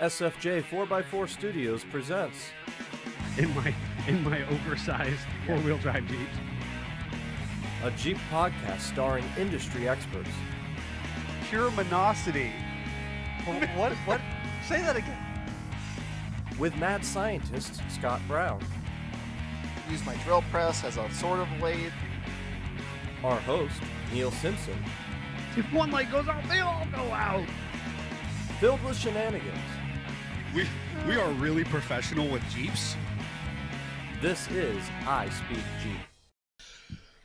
SFJ 4x4 Studios presents in my oversized four-wheel drive Jeep. a Jeep podcast starring industry experts. Pure Monosity. What? Say that again. With mad scientist Scott Brown, Use my drill press as a sort of lathe. our host Neil Simpson, If one light goes out, they all go out. filled with shenanigans. We are really professional with Jeeps. This is I Speak Jeep.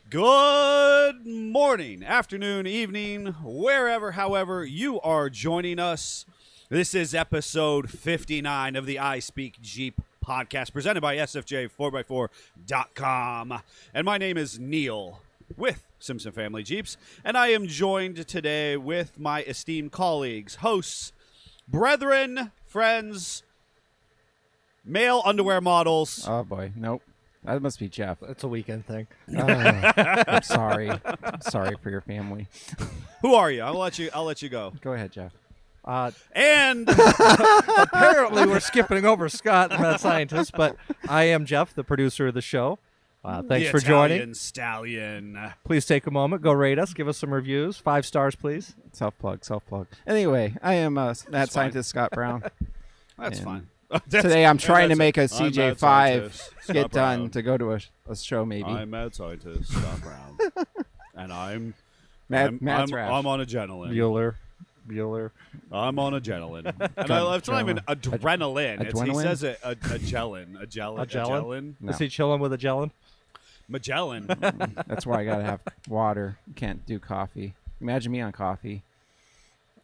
Good morning, afternoon, evening, wherever, however you are joining us. This is episode 59 of the I Speak Jeep podcast presented by SFJ4x4.com. And my name is Neil with Simpson Family Jeeps. And I am joined today with my esteemed colleagues, hosts, brethren, friends, male underwear models. Oh boy, nope. That must be Jeff. It's a weekend thing. I'm sorry. Sorry for your family. Who are you? I'll let you go. Go ahead, Jeff. And Apparently, we're skipping over Scott, the mad scientist, but I am Jeff, the producer of the show. Thanks the for joining. Italian Stallion. Please take a moment, go rate us, give us some reviews. 5 stars, please. Self plug. Anyway, I am mad fine. scientist Scott Brown. That's And fine. Today I'm trying to make a I'm mad CJ5 scientist Scott get done Brown. to go to a show maybe. I'm mad scientist Scott Brown, and I'm Matt I'm on adrenaline. Bueller. I'm on adrenaline, and I love not even adrenaline. He Adrenaline? says it a gelin. No. Is he chilling with a Jellin? Magellan. That's why I gotta have water. Can't do coffee. Imagine me on coffee.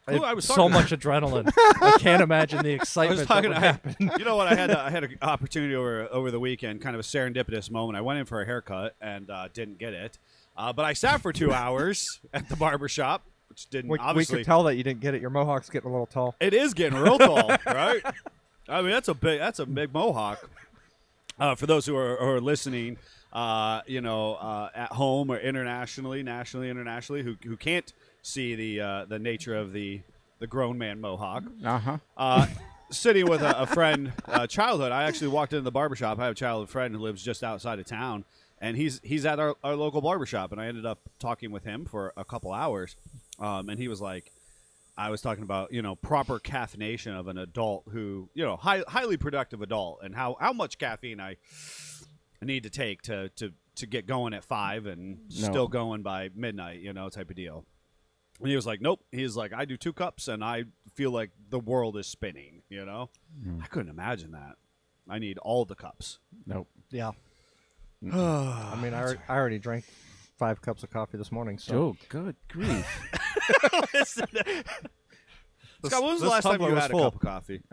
Ooh, I was So talking- much adrenaline. I can't imagine the I was excitement that talking. would happen. You know what? I had an opportunity over the weekend, kind of a serendipitous moment. I went in for a haircut and didn't get it, but I sat for 2 hours at the barber shop, which didn't We obviously. could tell that you didn't get it. Your mohawk's getting a little tall. It is getting real tall, right? I mean, that's a big mohawk. For those who are listening, at home or nationally, who can't see the nature of the grown man mohawk. Sitting with a friend, childhood. I actually walked into the barbershop. I have a childhood friend who lives just outside of town, and he's at our local barbershop, and I ended up talking with him for a couple hours, and he was like, I was talking about, proper caffeination of an adult who, highly productive adult, and how much caffeine I need to take to get going at 5 and still going by midnight, type of deal. And he was like, nope. He's like, I do 2 cups and I feel like the world is spinning, I couldn't imagine that. I need all the cups. Nope. Yeah. I mean, I already drank 5 cups of coffee this morning. So Oh, good grief. Scott, when was the this last time tumbler you was had a full. cup of coffee?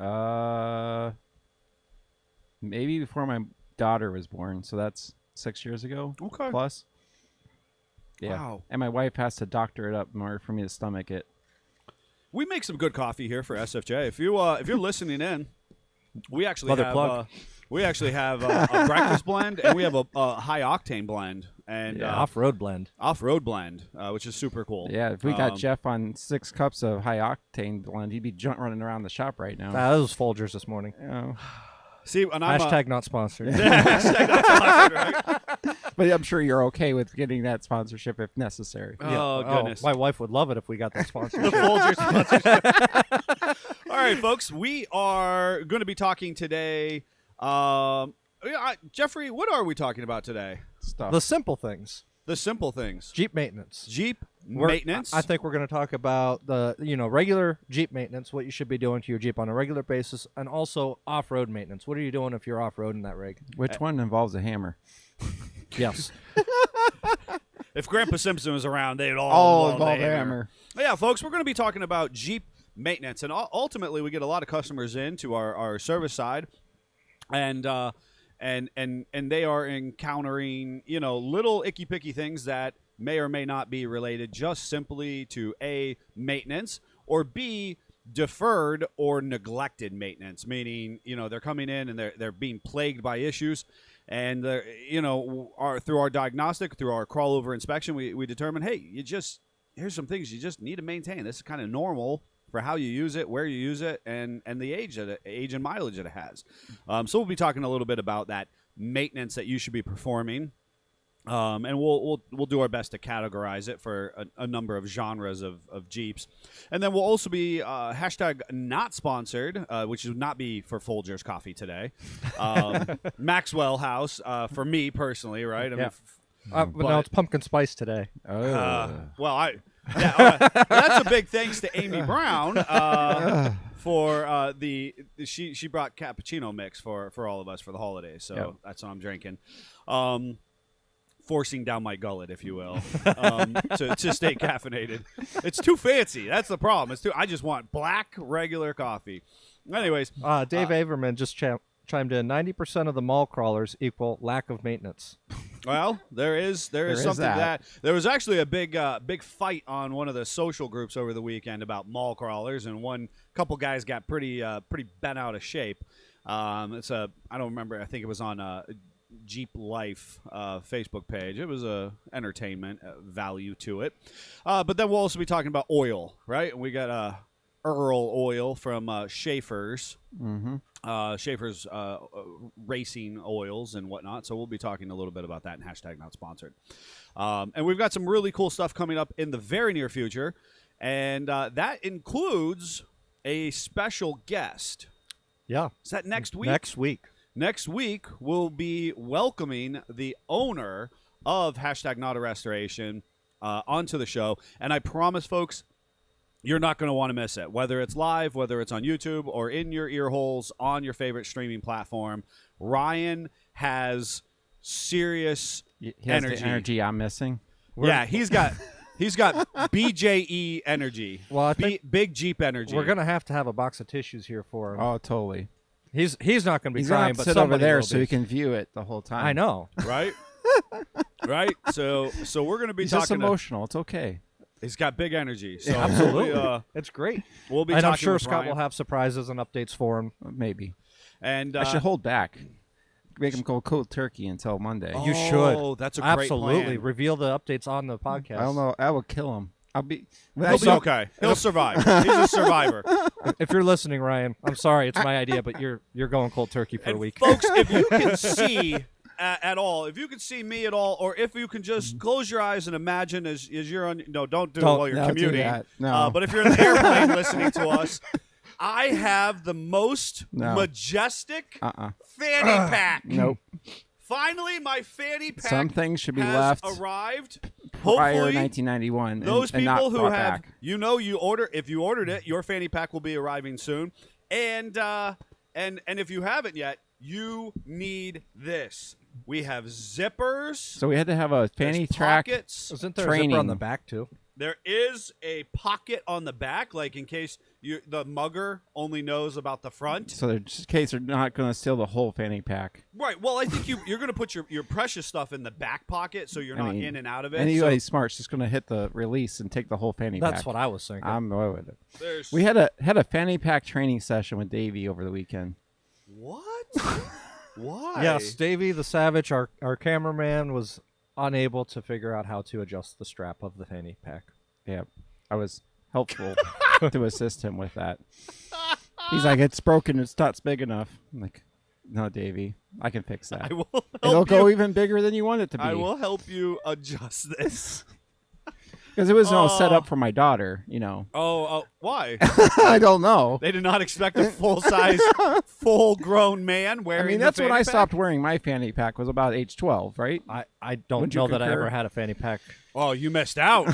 Maybe before my daughter was born, so that's 6 years ago. Okay. Plus. Yeah. Wow. And my wife has to doctor it up in order for me to stomach it. We make some good coffee here for SFJ. If you're listening in, we actually Another have plug. a breakfast blend, and we have a high octane blend and off-road blend. off-road blend, which is super cool. Yeah, if we got Jeff on 6 cups of high octane blend, he'd be running around the shop right now. That was Folgers this morning. Oh. See, and I'm Hashtag not sponsored. hashtag not sponsored, right? But I'm sure you're okay with getting that sponsorship if necessary. Oh, goodness. My wife would love it if we got that The sponsorship. Folgers sponsorship. All right, folks, we are going to be talking today. Jeffrey, what are we talking about today? Stuff. The simple things. The simple things. Jeep maintenance. Jeep We're- maintenance. I think we're going to talk about the regular Jeep maintenance, what you should be doing to your Jeep on a regular basis, and also off-road maintenance. What are you doing if you're off-road in that rig? Which one involves a hammer? Yes. If Grandpa Simpson was around, they'd Oh, all involve the a hammer. Yeah, folks, we're going to be talking about Jeep maintenance, and ultimately, we get a lot of customers into our service side, and they are encountering little icky picky things that may or may not be related just simply to A, maintenance, or B, deferred or neglected maintenance, meaning they're coming in and they're being plagued by issues, and through our diagnostic, through our crawl over inspection, we determine, hey, here's some things you just need to maintain. This is kind of normal for how you use it, where you use it, and the age and mileage that it has. So we'll be talking a little bit about that maintenance that you should be performing. And we'll do our best to categorize it for a number of genres of Jeeps. And then we'll also be hashtag not sponsored, which would not be for Folgers Coffee today. Maxwell House, for me personally, right? I mean, but no, it's pumpkin spice today. That's a big thanks to Amy Brown for she brought cappuccino mix for all of us for the holidays. So that's what I'm drinking. Forcing down my gullet, if you will, to stay caffeinated. It's too fancy. That's the problem. I just want black, regular coffee. Anyways. Dave Averman just chimed in, 90% of the mall crawlers equal lack of maintenance. Well, there is something that. There was actually a big fight on one of the social groups over the weekend about mall crawlers, and couple guys got pretty bent out of shape. I don't remember. I think it was on Jeep Life Facebook page. It was a entertainment value to it. But then we'll also be talking about oil, right? And we got Earl oil from Schaefer's. Mm-hmm. Schaefer's racing oils and whatnot. So we'll be talking a little bit about that in hashtag not sponsored. And we've got some really cool stuff coming up in the very near future. And that includes a special guest. Yeah. Is that next week? Next week, we'll be welcoming the owner of hashtag Not a Restoration onto the show. And I promise, folks, you're not going to want to miss it. Whether it's live, whether it's on YouTube, or in your ear holes on your favorite streaming platform, Ryan has serious energy. The energy I'm missing. He's got BJE energy. Well, I think big Jeep energy. We're going to have a box of tissues here for him. Oh, totally. He's not going to be He's crying, gonna but sit over somebody there will so be. he can view it the whole time. I know. Right? Right? So we're going to be He's talking just emotional. It's okay. He's got big energy. So Absolutely. It's great. We'll be and talking I'm sure with Scott Ryan. will have surprises and updates for him. Maybe. And I should hold back. Make him go cold turkey until Monday. You should. Oh, that's a great Absolutely. plan. Reveal the updates on the podcast. I don't know. I will kill him. I'll be. He'll be okay. He'll survive. He's a survivor. If you're listening, Ryan, I'm sorry. It's my idea, but you're going cold turkey for a And week. folks, if you can see at all, if you can see me at all, or if you can just close your eyes and imagine as you're on. No, don't do it while you're don't do commuting. that. No. But if you're in the airplane listening to us, I have the most majestic fanny pack. Nope. Finally, my fanny pack Some things should be has left arrived. prior Hopefully, 1991. those and not people who brought have, back. if you ordered it, your fanny pack will be arriving soon. And if you haven't yet, you need this. We have zippers. So we had to have a fanny There's track pockets. Isn't there training a zipper on the back, too? There is a pocket on the back, like in case the mugger only knows about the front. So in case they're not going to steal the whole fanny pack. Right. Well, I think you're going to put your precious stuff in the back pocket, so you're not in and out of it. Anybody smart's just going to hit the release and take the whole fanny pack. That's what I was thinking. I'm away with it. There's We had a fanny pack training session with Davey over the weekend. what? Why? Yes, Davey the Savage, our cameraman, was unable to figure out how to adjust the strap of the fanny pack. Yeah, I was helpful to assist him with that. He's like, it's broken. It's not big enough. I'm like, no, Davey, I can fix that. I will help It'll go you. even bigger than you want it to be. I will help you adjust this. Because it was no set up for my daughter, you know. Oh, why? I don't know. They did not expect a full-size, full-grown man I wearing. mean, the that's when fanny I pack? stopped wearing my fanny pack. Was about age 12, right? I don't Wouldn't you know that I concur? ever had a fanny pack. Oh, you missed out.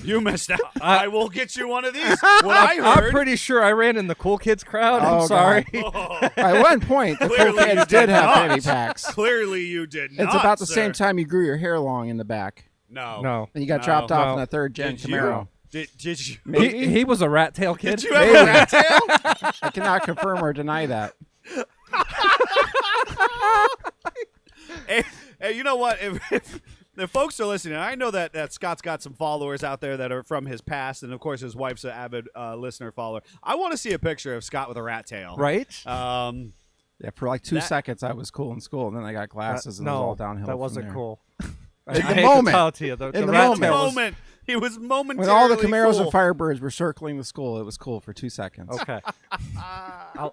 You missed out. I will get you one of these. What I heard. I'm pretty sure I ran in the cool kids crowd. Oh, I'm sorry. Oh, At one point, the cool Clearly you kids did did have not. fanny packs. clearly, you did not. It's about the sir. same time you grew your hair long in the back. No. No. And you got No. dropped off No. in a third gen Did Camaro. you? Did you? Maybe. He was a rat tail kid. Did you have a rat tail? I cannot confirm or deny that. Hey, you know what? If folks are listening, I know that Scott's got some followers out there that are from his past, and of course his wife's an avid listener follower. I want to see a picture of Scott with a rat tail. Right? Yeah, for like 2 seconds, I was cool in school, and then I got glasses, and it was all downhill. that from wasn't there. cool. In I the hate moment. to tell it to you. The In the rat moment. tail was- moment. He was momentarily When all the Camaros cool. and Firebirds were circling the school, it was cool for 2 seconds. Okay.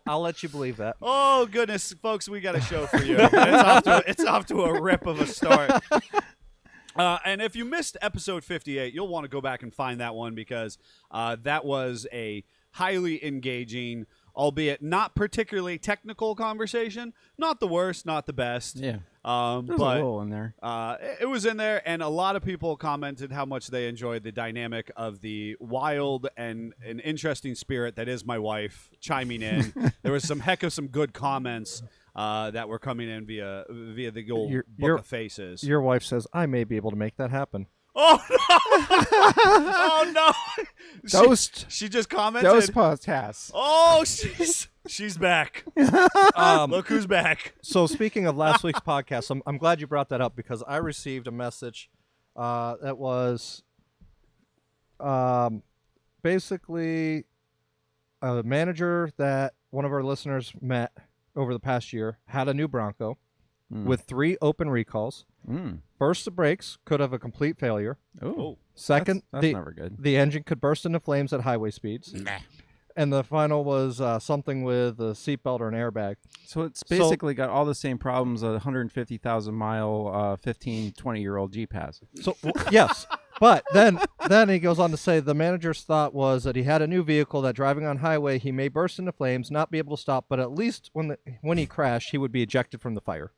I'll let you believe that. Oh goodness, folks, we got a show for you. It's off to a rip of a start. And if you missed episode 58, you'll want to go back and find that one because that was a highly engaging, albeit not particularly technical conversation. Not the worst, not the best. Yeah. But There's a little in there. it was in there, and a lot of people commented how much they enjoyed the dynamic of the wild and an interesting spirit that is my wife chiming in. There was some good comments that were coming in via the old book of faces. Your wife says, I may be able to make that happen. Oh no! Oh no! Ghost. She just commented. Ghost podcast. Oh, she's back. Look who's back. So speaking of last week's podcast, I'm glad you brought that up because I received a message that was basically a manager that one of our listeners met over the past year had a new Bronco with 3 open recalls. Burst the brakes, could have a complete failure. Oh. Second, That's never good. the engine could burst into flames at highway speeds. And the final was something with a seatbelt or an airbag. So it's basically got all the same problems a 150,000 mile, 15, 20-year-old Jeep has. So yes, but then he goes on to say the manager's thought was that he had a new vehicle that driving on highway he may burst into flames, not be able to stop, but at least when he crashed, he would be ejected from the fire.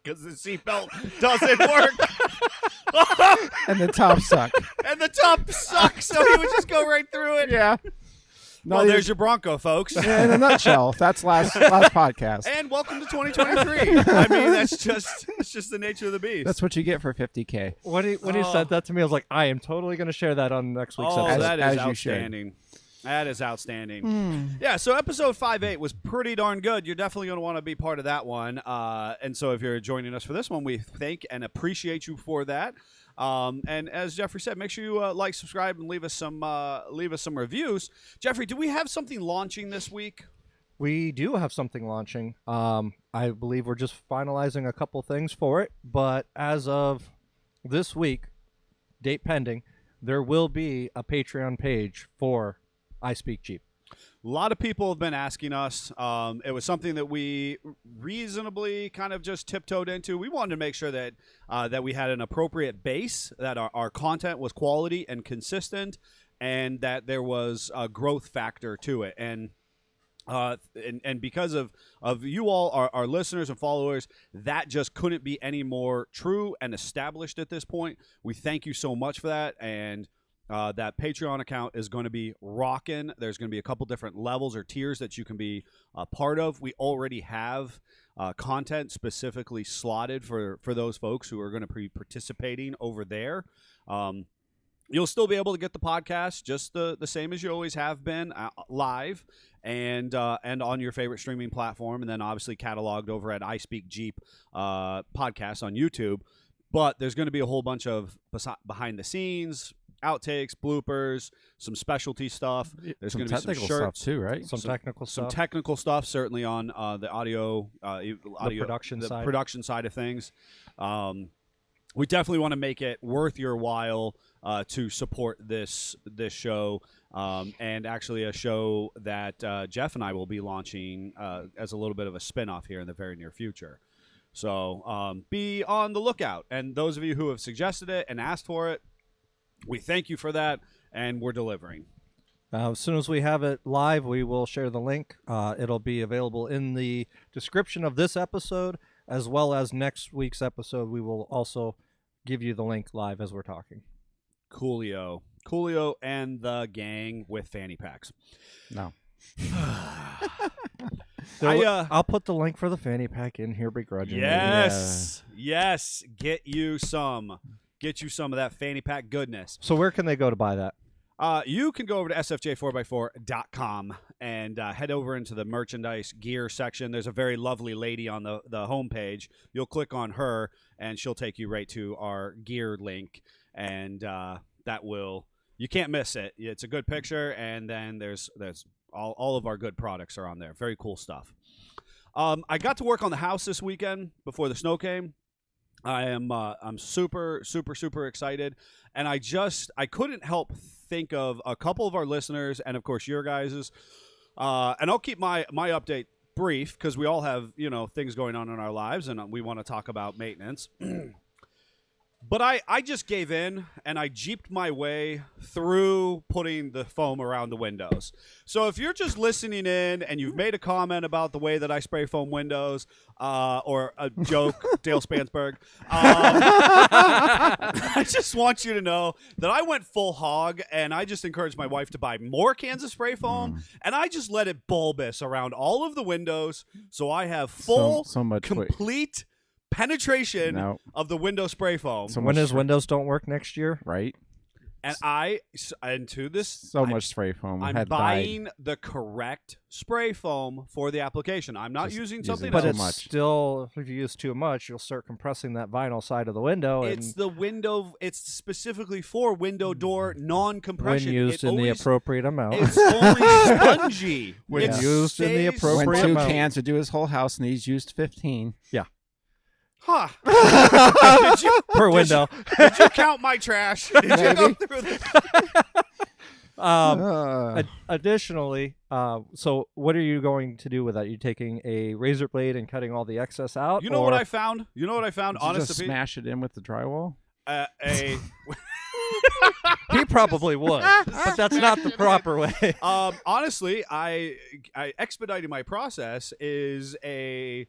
Because the seatbelt doesn't work. And the top suck. And the top sucks, so he would just go right through it. Yeah. Well, there's your Bronco, folks. Yeah, in a nutshell. That's last podcast. And welcome to 2023. I mean, that's just the nature of the beast. That's what you get for 50K. When he said that to me, I was like, I am totally going to share that on next week's episode. that As is you should. outstanding. That is outstanding. Yeah, so episode 58 was pretty darn good. You're definitely going to want to be part of that one. And so if you're joining us for this one, we thank and appreciate you for that. And as Jeffrey said, make sure you like, subscribe, and leave us some reviews. Jeffrey, do we have something launching this week? We do have something launching. I believe we're just finalizing a couple things for it, but as of this week, date pending, there will be a Patreon page for I Speak Jeep. A lot of people have been asking us. It was something that we reasonably kind of just tiptoed into. We wanted to make sure that that we had an appropriate base, that our content was quality and consistent, and that there was a growth factor to it. And because of you all, our listeners and followers, that just couldn't be any more true and established at this point. We thank you so much for that, and that Patreon account is going to be rocking. There's going to be a couple different levels or tiers that you can be a part of. We already have content specifically slotted for those folks who are going to be participating over there. You'll still be able to get the podcast just the same as you always have been, live and on your favorite streaming platform, and then obviously cataloged over at I Speak Jeep podcast on YouTube. But there's going to be a whole bunch of behind the scenes, outtakes, bloopers, some specialty stuff. There's going to be some technical shirts stuff too, right? Some technical some stuff. technical stuff, certainly on the audio production side. production side of things. We definitely want to make it worth your while to support this show, and actually a show that Jeff and I will be launching as a little bit of a spinoff here in the very near future. So be on the lookout. And those of you who have suggested it and asked for it, we thank you for that, and we're delivering. As soon as we have it live, we will share the link. It'll be available in the description of this episode, as well as next week's episode. We will also give you the link live as we're talking. Coolio and the gang with fanny packs. No. I'll put the link for the fanny pack in here begrudgingly. Yes. Get you some of that fanny pack goodness. So where can they go to buy that? You can go over to sfj4x4.com and head over into the merchandise gear section. There's a very lovely lady on the homepage. You'll click on her, and she'll take you right to our gear link, and you can't miss it. It's a good picture, and then there's all of our good products are on there. Very cool stuff. I got to work on the house this weekend before the snow came. I'm super excited, and I couldn't help think of a couple of our listeners, and of course your guys's. And I'll keep my update brief because we all have things going on in our lives, and we want to talk about maintenance. But I just gave in, and I jeeped my way through putting the foam around the windows. So if you're just listening in and you've made a comment about the way that I spray foam windows, or a joke, Dale Spansberg, I just want you to know that I went full hog, and I just encouraged my wife to buy more cans of spray foam, and I just let it bulbous around all of the windows, so I have full, So much complete penetration No. of the window spray foam. So When much his windows don't work next year, right? And to this, So much spray foam. I'm had buying the correct spray foam for the application. I'm not Just using using something but too else. it's much. still, if you use too much, you'll start compressing that vinyl side of the window. It's and the window. It's specifically for window door when non-compression. used It in the always- appropriate amount. It's only spongy. When It used in the stays appropriate When spongy. two amount. cans would do his whole house, and he's used 15. Huh. Per window. Did you count my trash? Did you go Maybe. through the Additionally, so what are you going to do with that? You taking a razor blade and cutting all the excess out? You know what or- I found? You know what I found? Did you Honest just to be, smash it in with the drywall. a He probably would, but that's not the proper way. honestly, I expediting my process is a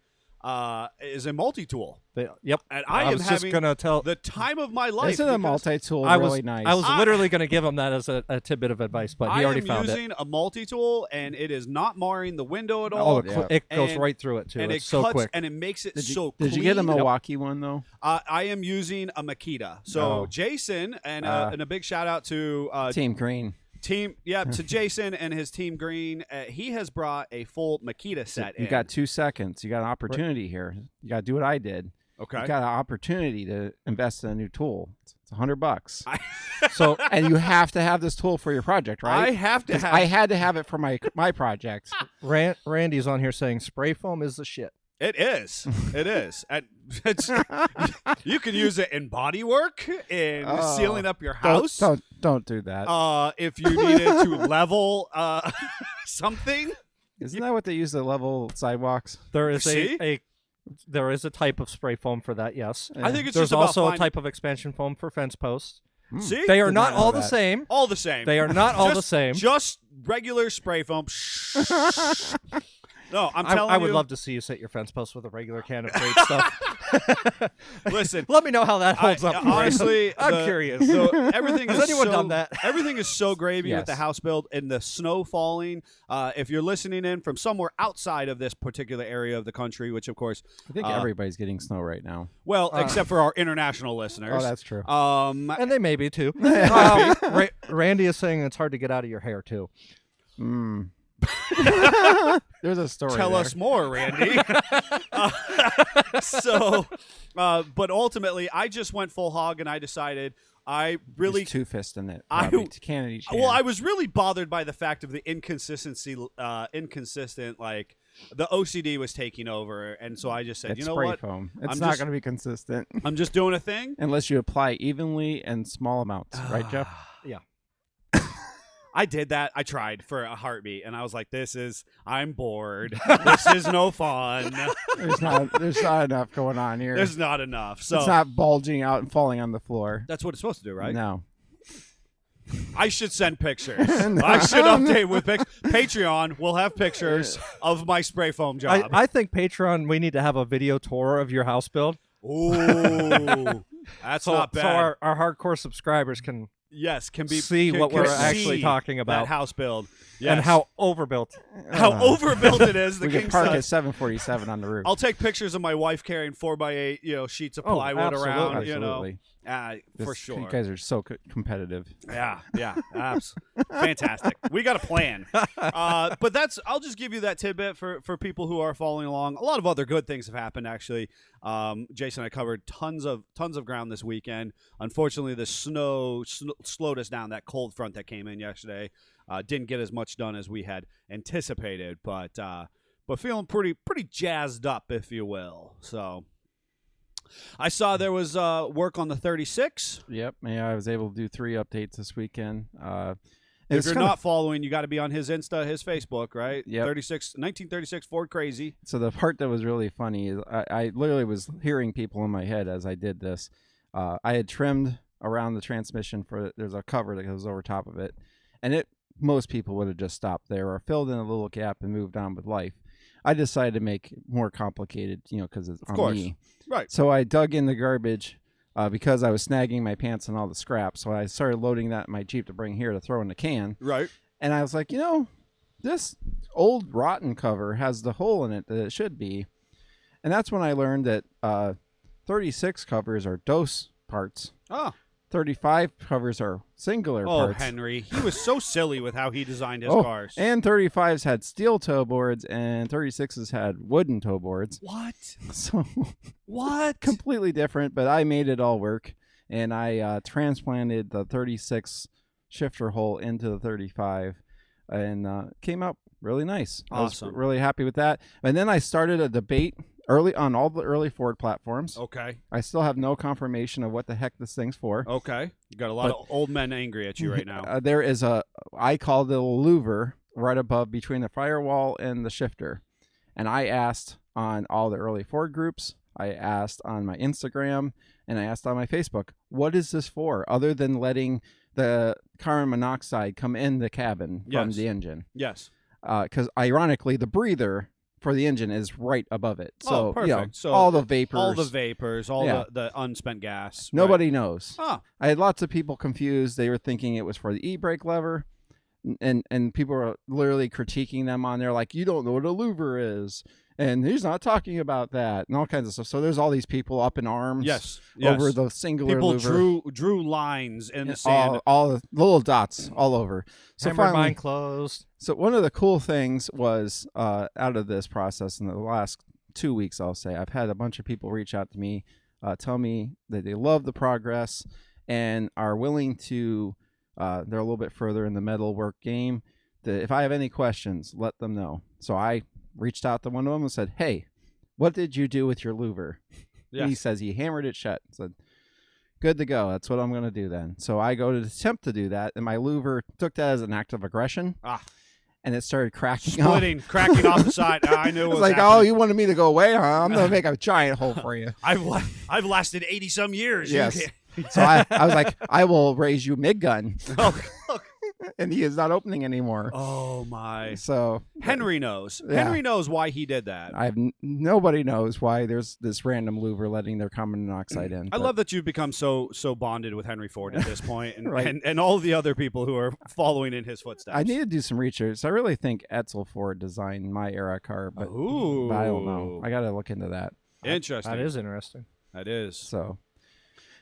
multi-tool, Yep. and I am was just having gonna tell. the time of my life. Isn't a because multi-tool I was really nice? I was literally going to give him that as a tidbit of advice, but he I already am found it. using a multi-tool, and it is not marring the window at all. Oh, it goes And- right through it too. and it's it so cuts quick. and it makes it Did you, so did clean. you get a Milwaukee one though? I am using a Makita. So Oh. Jason and a big shout out to Team Green. to Jason and his team Green. He has brought a full Makita set. You in. got 2 seconds. You got an opportunity here. You got to do what I did. okay. You got an opportunity to invest in a new tool. It's $100, So and you have to have this tool for your project, I right? have to 'Cause have. I had to have it for my project. Randy's on here saying spray foam is the shit. It is. It is. And you can use it in body work, in Oh. sealing up your house. Don't do that. If you needed to level something. Isn't that what they use to level sidewalks? There is See? there is a type of spray foam for that. Yes. I think it's There's just about also a finding- type of expansion foam for fence posts. See? They are Did not not know all the that. same. all the same. They are not all the Just- same. Just regular spray foam. No, I'm telling you. I would love to see you set your fence post with a regular can of great stuff. Listen, Let me know how that holds up. for you. honestly, I'm curious. Everything Has is anyone so, done that? Everything is so gravy with the Yes. house build and the snow falling. If you're listening in from somewhere outside of this particular area of the country, which of course, I think everybody's getting snow right now. well, except for our international listeners. Oh, that's true. And they may be too. Randy is saying it's hard to get out of your hair too. Mm. There's a story. Tell there. us more, Randy. But ultimately, I just went full hog, and I decided I really He's two-fisting it. I- Probably. Can in each hand. Well, I was really bothered by the fact of the inconsistent, like the OCD was taking over, and so I just said, It's you know spray what, foam. It's I'm not just- going to be consistent I'm just doing a thing. unless you apply evenly and small amounts, right, Jeff? I did that. I tried for a heartbeat, and I was like, I'm bored. This is no fun. There's not enough going on here. There's not enough. So It's not bulging out and falling on the floor. that's what it's supposed to do, right? No. I should send pictures. I should update with pictures. Patreon will have pictures of my spray foam job. I think Patreon, we need to have a video tour of your house build. Ooh, that's not bad. So our hardcore subscribers can Yes, can be see can- what can we're actually see talking that about house build. Yes. and how overbuilt. how overbuilt it is. The We could king park size. at 747 on the roof. I'll take pictures of my wife carrying 4x8, sheets of plywood around. Absolutely. For This- sure. You guys are so competitive. Yeah, fantastic. We got a plan. But I'll just give you that tidbit for people who are following along. A lot of other good things have happened, actually. Jason and I covered tons of ground this weekend. Unfortunately, the snow slowed us down. That cold front that came in yesterday didn't get as much done as we had anticipated, but feeling pretty jazzed up, if you will. So I saw there was work on the 36. Yep. Yeah, I was able to do 3 updates this weekend. If you're not following, you got to be on his Insta, his Facebook, right? Yep. 1936 Ford Crazy. So the part that was really funny is I literally was hearing people in my head as I did this. I had trimmed around the transmission there's a cover that goes over top of it, and most people would have just stopped there or filled in a little gap and moved on with life. I decided to make it more complicated, because it's on me. Right. So I dug in the garbage because I was snagging my pants and all the scrap. So I started loading that in my Jeep to bring here to throw in the can. Right. And I was like, this old rotten cover has the hole in it that it should be. And that's when I learned that 36 covers are dose parts. Oh. 35 covers are singular parts. Oh, Henry. He was so silly with how he designed his cars. And 35s had steel toe boards and 36s had wooden toe boards. What? So What? completely different, but I made it all work. And I transplanted the 36 shifter hole into the 35 and came out really nice. Awesome. I was really happy with that. And then I started a debate early on all the early Ford platforms. Okay. I still have no confirmation of what the heck this thing's for. Okay. You got a lot of old men angry at you right now. There is I called it a louver right above between the firewall and the shifter. And I asked on all the early Ford groups, I asked on my Instagram, and I asked on my Facebook, what is this for other than letting the carbon monoxide come in the cabin from Yes. the engine? Yes. Because ironically, the breather for the engine is right above it. So, perfect. So all the vapors. All the vapors, all Yeah. the unspent gas. Nobody knows. Right. I had lots of people confused. They were thinking it was for the e-brake lever. And people were literally critiquing them on there like, you don't know what a louver is. And he's not talking about that and all kinds of stuff. So there's all these people up in arms Yes. over the singular People louver. drew lines in the sand. All the little dots all over. So Hammer finally, mine closed. so one of the cool things was out of this process in the last 2 weeks, I'll say, I've had a bunch of people reach out to me, tell me that they love the progress and are willing to, they're a little bit further in the metal work game. That if I have any questions, let them know. So I reached out to one of them and said, hey, what did you do with your louver? Yes. He says he hammered it shut. I said, good to go. That's what I'm going to do then. So I go to attempt to do that, and my louver took that as an act of aggression. And it started cracking off. Cracking off the side. I knew it It's was like, happening. oh, you wanted me to go away? Huh? I'm going to make a giant hole for you. I've lasted 80 some years. You Yes. can't- So I was like, I will raise you mid-gun. Oh, And he is not opening anymore. oh my. So Henry knows. Yeah. Henry knows why he did that. I have nobody knows why there's this random louver letting their carbon monoxide in. I but love that you've become so bonded with Henry Ford at this point, and, Right. and all the other people who are following in his footsteps. I need to do some research. I really think Edsel Ford designed my era car, but, Ooh. but I don't know. I got to look into that. Interesting. That is interesting. That is So,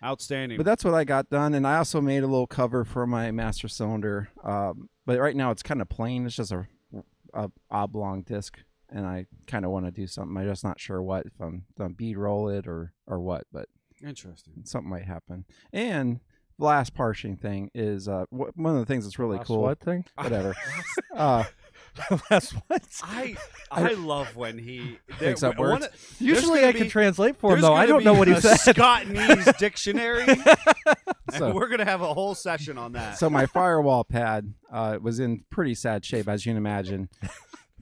outstanding. but that's what I got done, and I also made a little cover for my master cylinder. But right now it's kind of plain. It's just a oblong disc, and I kind of want to do something. I'm just not sure what, if I'm gonna bead roll it or what, but Interesting. something might happen. And the last parching thing is one of the things that's really Last cool. what thing? Whatever. Last what? I love when he Makes up one- words. there's Usually gonna I can be- translate for him, there's though. I gonna don't know be what he a said. Scott-Neese dictionary. So- And we're gonna have a whole session on that. So my firewall pad was in pretty sad shape, as you can imagine,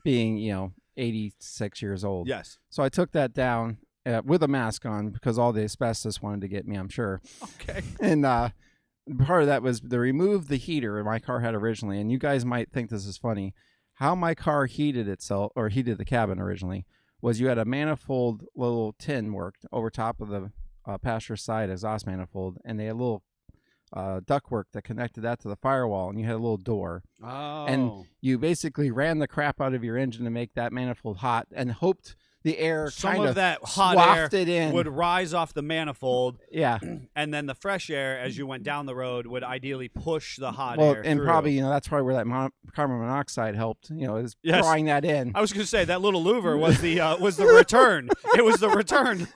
being 86 years old. Yes. So I took that down with a mask on because all the asbestos wanted to get me, I'm sure. Okay. And part of that was to remove the heater my car had originally. And you guys might think this is funny. How my car heated itself, or heated the cabin originally, was you had a manifold little tin worked over top of the passenger side exhaust manifold, and they had a little ductwork that connected that to the firewall, and you had a little door. Oh. And you basically ran the crap out of your engine to make that manifold hot and hoped the air some kind of that hot air wafted in. would rise off the manifold, Yeah. and then the fresh air, as you went down the road, would ideally push the hot Well, air and through. probably, that's probably where that carbon monoxide helped, is Yes. drawing that in. I was going to say that little louver was the return. It was the return.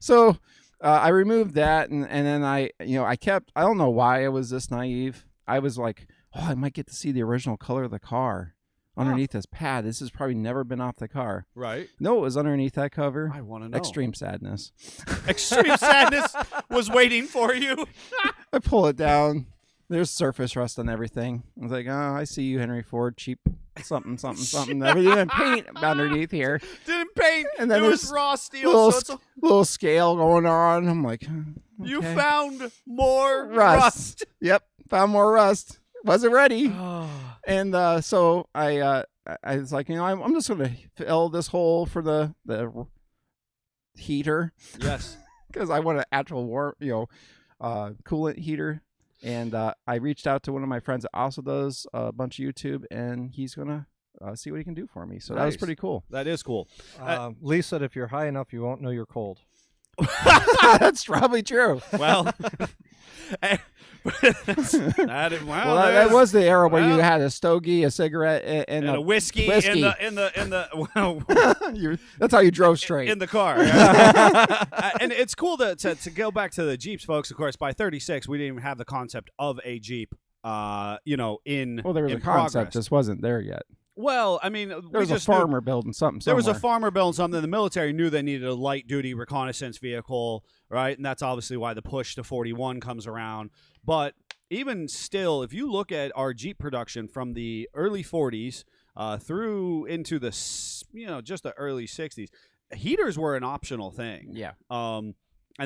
So I removed that, and then I don't know why I was this naive. I was like, oh, I might get to see the original color of the car. underneath this pad. This has probably never been off the car. Right. No, it was underneath that cover. I want to know. Extreme sadness. Extreme sadness was waiting for you. I pull it down. There's surface rust on everything. I was like, oh, I see you, Henry Ford. Cheap something. Everything and paint underneath here. Didn't paint. And then it was there's raw steel. Little, So it's a, little scale going on. I'm like, you okay. found more Rust. Yep, found more rust. Wasn't ready. rust. And so I was like, I'm just gonna fill this hole for the heater Yes. because I want an actual coolant heater. And I reached out to one of my friends that also does a bunch of YouTube, and he's gonna see what he can do for me. So that was Nice. pretty cool. That is cool. Lee said if you're high enough, you won't know you're cold. That's probably true. Well, that That was the era where you had a stogie, a cigarette, and a whiskey, whiskey. in the that's how you drove straight. in the car. And it's cool to go back to the Jeeps, folks. Of course, by 36, we didn't even have the concept of a Jeep. Well, there was in a concept, progress. just wasn't there yet. Well, I mean, There was a farmer building something. There was a somewhere. farmer building something. The military knew they needed a light-duty reconnaissance vehicle, right? And that's obviously why the push to 41 comes around. But even still, if you look at our Jeep production from the early 40s through into the just the early 60s, heaters were an optional thing. Yeah. And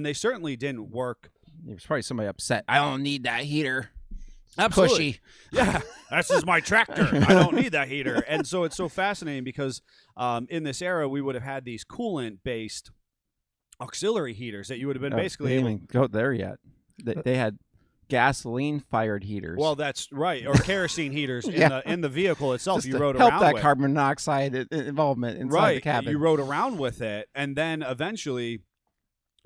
they certainly didn't work. There was probably somebody upset. I don't need that heater. Absolutely. Pushy. Yeah, this is my tractor. I don't need that heater. And so it's so fascinating because in this era, we would have had these coolant-based auxiliary heaters that you would have been basically They able. didn't even go there yet. They had gasoline-fired heaters. Well, that's right, or kerosene heaters in the vehicle itself. just You to rode help around that with. carbon monoxide involvement inside Right, the cabin. you rode around with it, and then eventually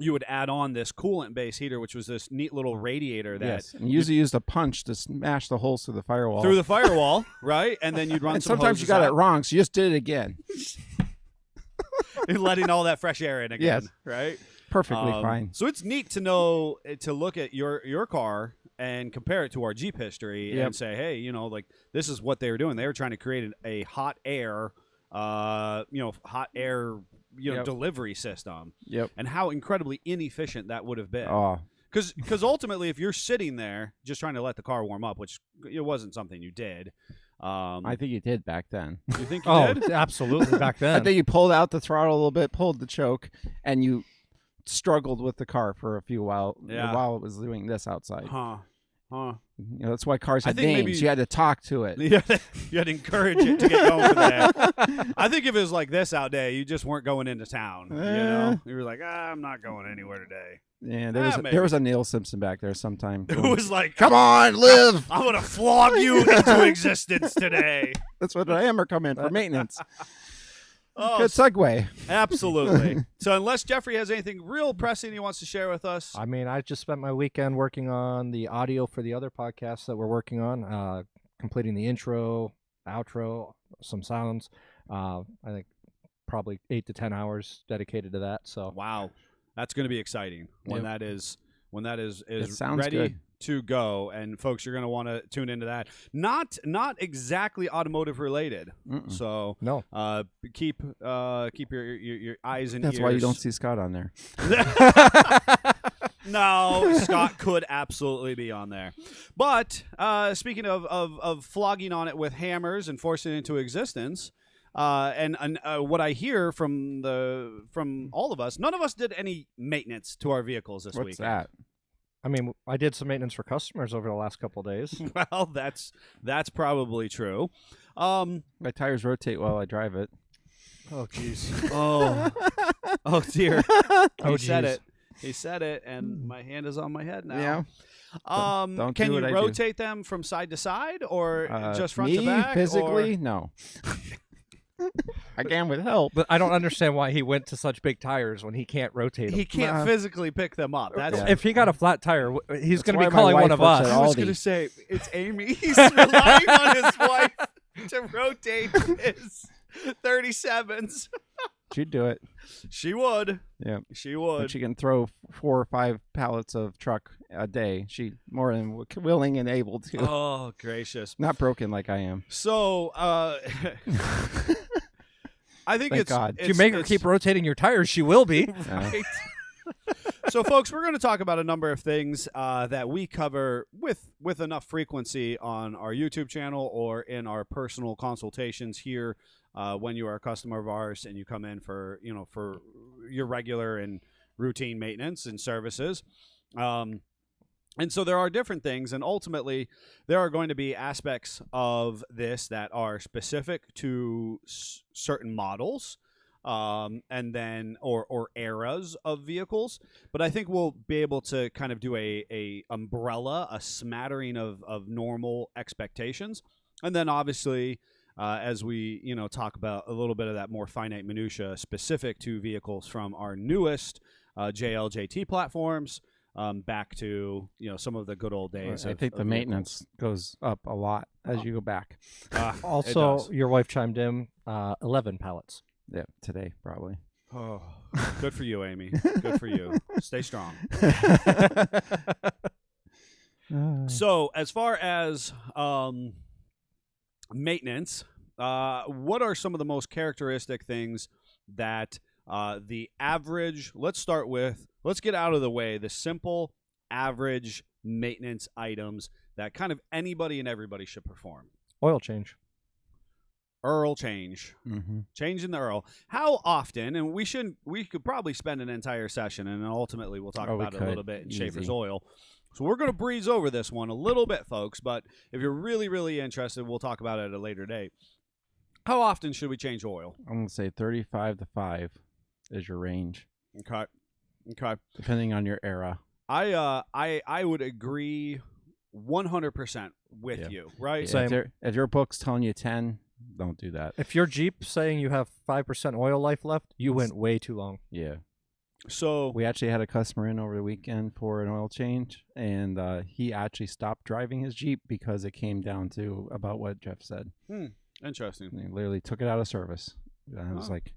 you would add on this coolant-based heater, which was this neat little radiator that Yes, and you usually used a punch to smash the holes through the firewall. through the firewall, right? And then you'd run and some sometimes you hoses got it out, wrong, so you just did it again. letting all that fresh air in again, Yes. right? Perfectly fine. So it's neat to know, to look at your car and compare it to our Jeep history Yep. and say, hey, like this is what they were doing. They were trying to create a hot air, Yep. delivery system, Yep. and how incredibly inefficient that would have been. Oh, Because ultimately, if you're sitting there just trying to let the car warm up, which it wasn't something you did, I think you did back then. you think you Oh, did? absolutely. Back then. I think you pulled out the throttle a little bit, pulled the choke, and you struggled with the car for a few while it was doing this outside. Huh? That's why cars I had think names. maybe- You had to talk to it. You had to encourage it to get going for the day. I think if it was like this out day, you just weren't going into town. You were like, I'm not going anywhere today. Yeah, maybe. there was a Neil Simpson back there sometime. It was like, Come on, live. I'm gonna flog you into existence today. That's what I am come in for maintenance. Oh, Good segue. absolutely. So unless Jeffrey has anything real pressing he wants to share with us, I mean, I just spent my weekend working on the audio for the other podcasts that we're working on, completing the intro, outro, some sounds. I think probably 8 to 10 hours dedicated to that. So wow, that's going to be exciting when Yep. that is It sounds ready good. to go, and folks, you're going to want to tune into that. Not exactly automotive related, Mm-mm. so no, keep your eyes and That's ears. why you don't see Scott on there. No, Scott could absolutely be on there. But speaking of flogging on it with hammers and forcing it into existence, and what I hear from all of us, none of us did any maintenance to our vehicles this What's weekend. that? I mean, I did some maintenance for customers over the last couple of days. Well, that's probably true. My tires rotate while I drive it. Oh, jeez. Oh dear. Oh, He said geez. it. He said it, and my hand is on my head now. Yeah. Don't can do you what I do. rotate them from side to side, or just front me, to back? physically, or- no. I can with help. But I don't understand why he went to such big tires when he can't rotate them. He can't physically pick them up. That's Yeah. If he got a flat tire, he's going to why be my calling wife one of works us. at I was Aldi. going to say, it's Amy. He's relying on his wife to rotate his 37s. She'd do it. She would. Yeah. She But would. she can throw 4 or 5 pallets of truck a day. She more than willing and able to. Oh, gracious. Not broken like I am. So, I think Thank it's. God. If you make her keep rotating your tires, she will be. Right. So, folks, we're going to talk about a number of things that we cover with enough frequency on our YouTube channel or in our personal consultations here when you are a customer of ours and you come in for your regular and routine maintenance and services. And so there are different things, and ultimately there are going to be aspects of this that are specific to certain models. And then or eras of vehicles, but I think we'll be able to kind of do a umbrella, a smattering of normal expectations, and then obviously as we talk about a little bit of that more finite minutia specific to vehicles from our newest JLJT platforms back to some of the good old days. I think the maintenance goes up a lot as you go back. Also, your wife chimed in 11 pallets. Yeah, today probably. Oh, good for you, Amy. Good for you. Stay strong. So, as far as maintenance, what are some of the most characteristic things that the average? Let's get out of the way the simple average maintenance items that kind of anybody and everybody should perform. Oil change. Oil change. Mm-hmm. Changing the oil. How often, and we could probably spend an entire session, and then ultimately we'll talk about it a little bit in Schaefer's Oil. So we're going to breeze over this one a little bit, folks, but if you're really, really interested, we'll talk about it at a later date. How often should we change oil? I'm going to say 35 to 5 is your range. Okay. Depending on your era. I would agree 100% with you, right? Same. If your book's telling you 10, don't do that. If your Jeep saying you have 5% oil life left, you went way too long. Yeah. So we actually had a customer in over the weekend for an oil change, and he actually stopped driving his Jeep because it came down to about what Jeff said. Interesting. And he literally took it out of service. And I was like,